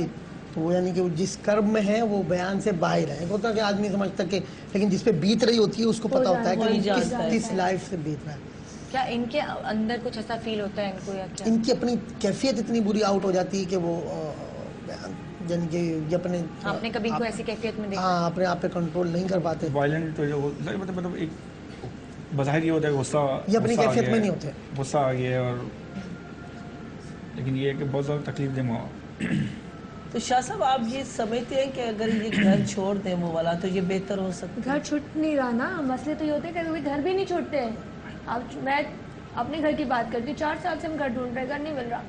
تو وہ یعنی کہ وہ جس کرب میں ہے وہ بیان سے باہر ہے، ہوتا کہ آدمی سمجھتا کہ لیکن جس پہ بیت رہی ہوتی ہے اس کو پتا ہوتا ہے کہ کس لائف سے بیت رہا ہے۔ کیا ان کے اندر کچھ ایسا فیل ہوتا ہے ان کو، یا کیا ان کی اپنی کیفیت اتنی بری آؤٹ ہو جاتی ہے کہ وہ یعنی کہ اپنے آپ نے کبھی کوئی ایسی کیفیت میں دیکھا؟ ہاں، اپنے آپ پہ کنٹرول نہیں کر پاتے، وائلنٹ مطلب ایک بظاہر یہ ہوتا ہے غصہ، یہ اپنی کیفیت میں نہیں ہوتے، غصہ آ گیا ہے، اور لیکن یہ ہے کہ بہت زیادہ تکلیف دہ۔ تو شاہ صاحب آپ یہ سمجھتے ہیں کہ اگر یہ گھر چھوڑ دیں وہ والا تو یہ بہتر ہو سکتا ہے؟ گھر چھوٹ نہیں رہا نا، مسئلے تو یہ ہوتے ہیں کہ کبھی گھر بھی نہیں چھوڑتے ہیں۔ اب میں اپنے گھر کی بات کرتی ہوں، 4 سال سے ہم گھر ڈھونڈ رہے ہیں، گھر نہیں مل رہا،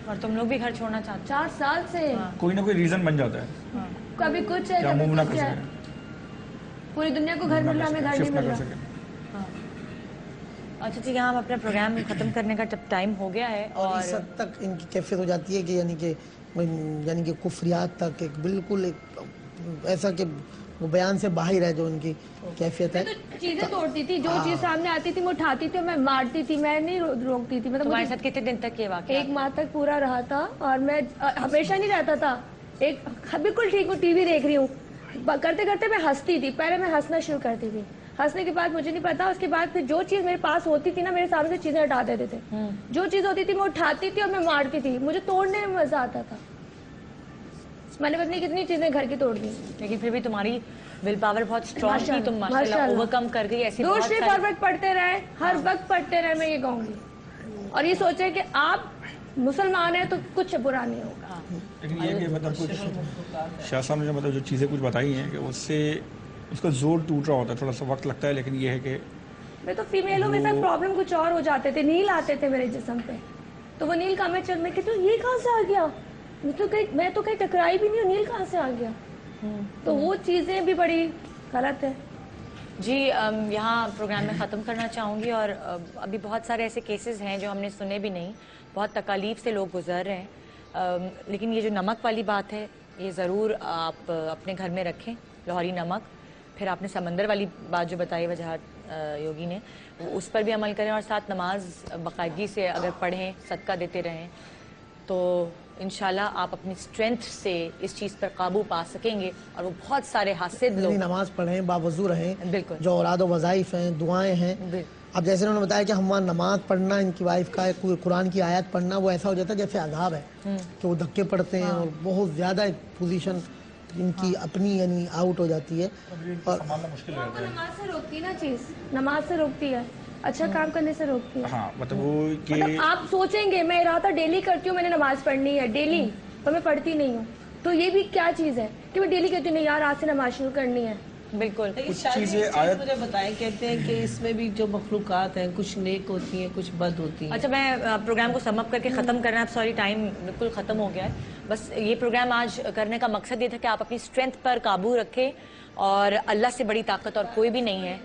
اور تم لوگ بھی گھر چھوڑنا چاہتے 4 سال سے کوئی نہ کوئی ریزن بن جاتا ہے، کبھی کچھ ہے کبھی کچھ ہے، پوری دنیا کو گھر مل رہا، ہمیں گھر نہیں مل رہا۔ اچھا ٹھیک ہے، ہم اپنا پروگرام ختم کرنے کا جب ٹائم ہو گیا ہے، اور اس حد تک ان کی کیفیت ہو جاتی ہے کہ یعنی کہ کفریات تک، ایک بالکل ایک ایسا کہ وہ بیان سے باہر ہے جو ان کی کیفیت ہے. چیزیں توڑتی تھی, جو چیز سامنے آتی تھی میں اٹھاتی تھی, میں مارتی تھی, میں نہیں روکتی تھی. تمہارے ساتھ کتنے دن تک یہ واقعہ؟ 1 ماہ تک پورا رہا تھا, اور میں ہمیشہ نہیں رہتا تھا. بالکل ٹھیک ہوں, ٹی وی دیکھ رہی ہوں, کرتے کرتے میں ہنستی تھی. پہلے میں ہنسنا شروع کرتی تھی, ہنسنے کے بعد مجھے نہیں پتا, اس کے بعد پھر جو چیز میرے پاس ہوتی تھی نا, میرے سامنے سے چیزیں ہٹا دیتے تھے. جو چیز ہوتی تھی میں اٹھاتی تھی اور میں مارتی تھی. مجھے توڑنے میں مزہ آتا تھا. میں نے پتہ نہیں کتنی چیزیں گھر کی توڑ دی, لیکن پھر بھی تمہاری ول پاور بہت اسٹرانگ تھی, تم ماشاءاللہ اوور کم کر گئی. ایسی درود شریف ہر وقت پڑھتے رہے, ہر وقت پڑھتے رہے, میں یہ کہوں گی. اور یہ سوچے کہ آپ مسلمان ہیں تو کچھ برا نہیں ہوگا. لیکن یہ کہ مطلب کچھ شاہ صاحب نے مطلب جو چیزیں کچھ بتائی ہیں کہ اس سے اس کا زور ٹوٹ رہا ہوتا ہے, تھوڑا سا وقت لگتا ہے, لیکن یہ ہے کہ میں تو فیمیلوں کے ساتھ پرابلم کچھ اور ہو جاتے تھے. نیل آتے تھے میرے جسم پہ, تو وہ نیل کہاں میں چل, میں کہتی ہوں یہ کہاں سے آ گیا, میں تو کہیں ٹکرائی بھی نہیں ہوں, نیل کہاں سے آ گیا. تو وہ چیزیں بھی بڑی غلط ہے. جی یہاں پروگرام میں ختم کرنا چاہوں گی, اور ابھی بہت سارے ایسے کیسز ہیں جو ہم نے سنے بھی نہیں, بہت تکالیف سے لوگ گزر رہے ہیں. لیکن یہ جو نمک والی بات ہے, یہ ضرور آپ اپنے گھر میں رکھیں, لاہوری نمک. پھر آپ نے سمندر والی بات جو بتائی وجاہت یوگی نے, اس پر بھی عمل کریں, اور ساتھ نماز باقاعدگی سے اگر پڑھیں, صدقہ دیتے رہیں, تو انشاءاللہ آپ اپنی اسٹرینتھ سے اس چیز پر قابو پا سکیں گے, اور وہ بہت سارے حاسد لوگ. نماز پڑھیں, باوضو رہیں, بالکل, جو اوراد و وظائف ہیں, دعائیں ہیں. اب جیسے انہوں نے بتایا کہ ہمارا نماز پڑھنا, ان کی وائف کا قرآن کی آیت پڑھنا, وہ ایسا ہو جاتا ہے جیسے عذاب ہے کہ وہ دھکے پڑتے ہیں, اور بہت زیادہ ایک پوزیشن ان کی اپنی یعنی آؤٹ ہو جاتی ہے. اور نماز سے روکتی نا چیز, نماز سے روکتی ہے, اچھا کام کرنے سے روکتی ہے. مطلب آپ سوچیں گے میں ارادہ ڈیلی کرتی ہوں, میں نے نماز پڑھنی ہے ڈیلی, پر میں پڑھتی نہیں ہوں, تو یہ بھی کیا چیز ہے کہ میں ڈیلی کہتی ہوں نہیں یار آج سے نماز شروع کرنی ہے. بالکل. مجھے بتائیں, کہتے ہیں کہ اس میں بھی جو مخلوقات ہیں کچھ نیک ہوتی ہیں, کچھ بد ہوتی ہیں. اچھا, میں پروگرام کو سم اپ کر کے ختم کرنا, اب سوری ٹائم بالکل ختم ہو گیا ہے. بس یہ پروگرام آج کرنے کا مقصد یہ تھا کہ آپ اپنی اسٹرینتھ پر قابو رکھیں, اور اللہ سے بڑی طاقت اور کوئی بھی نہیں ہے.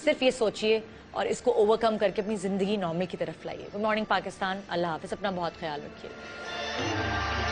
صرف یہ سوچئے اور اس کو اوور کم کر کے اپنی زندگی نومی کی طرف لائیے. گڈ مارننگ پاکستان, اللہ حافظ, اپنا بہت خیال رکھیے.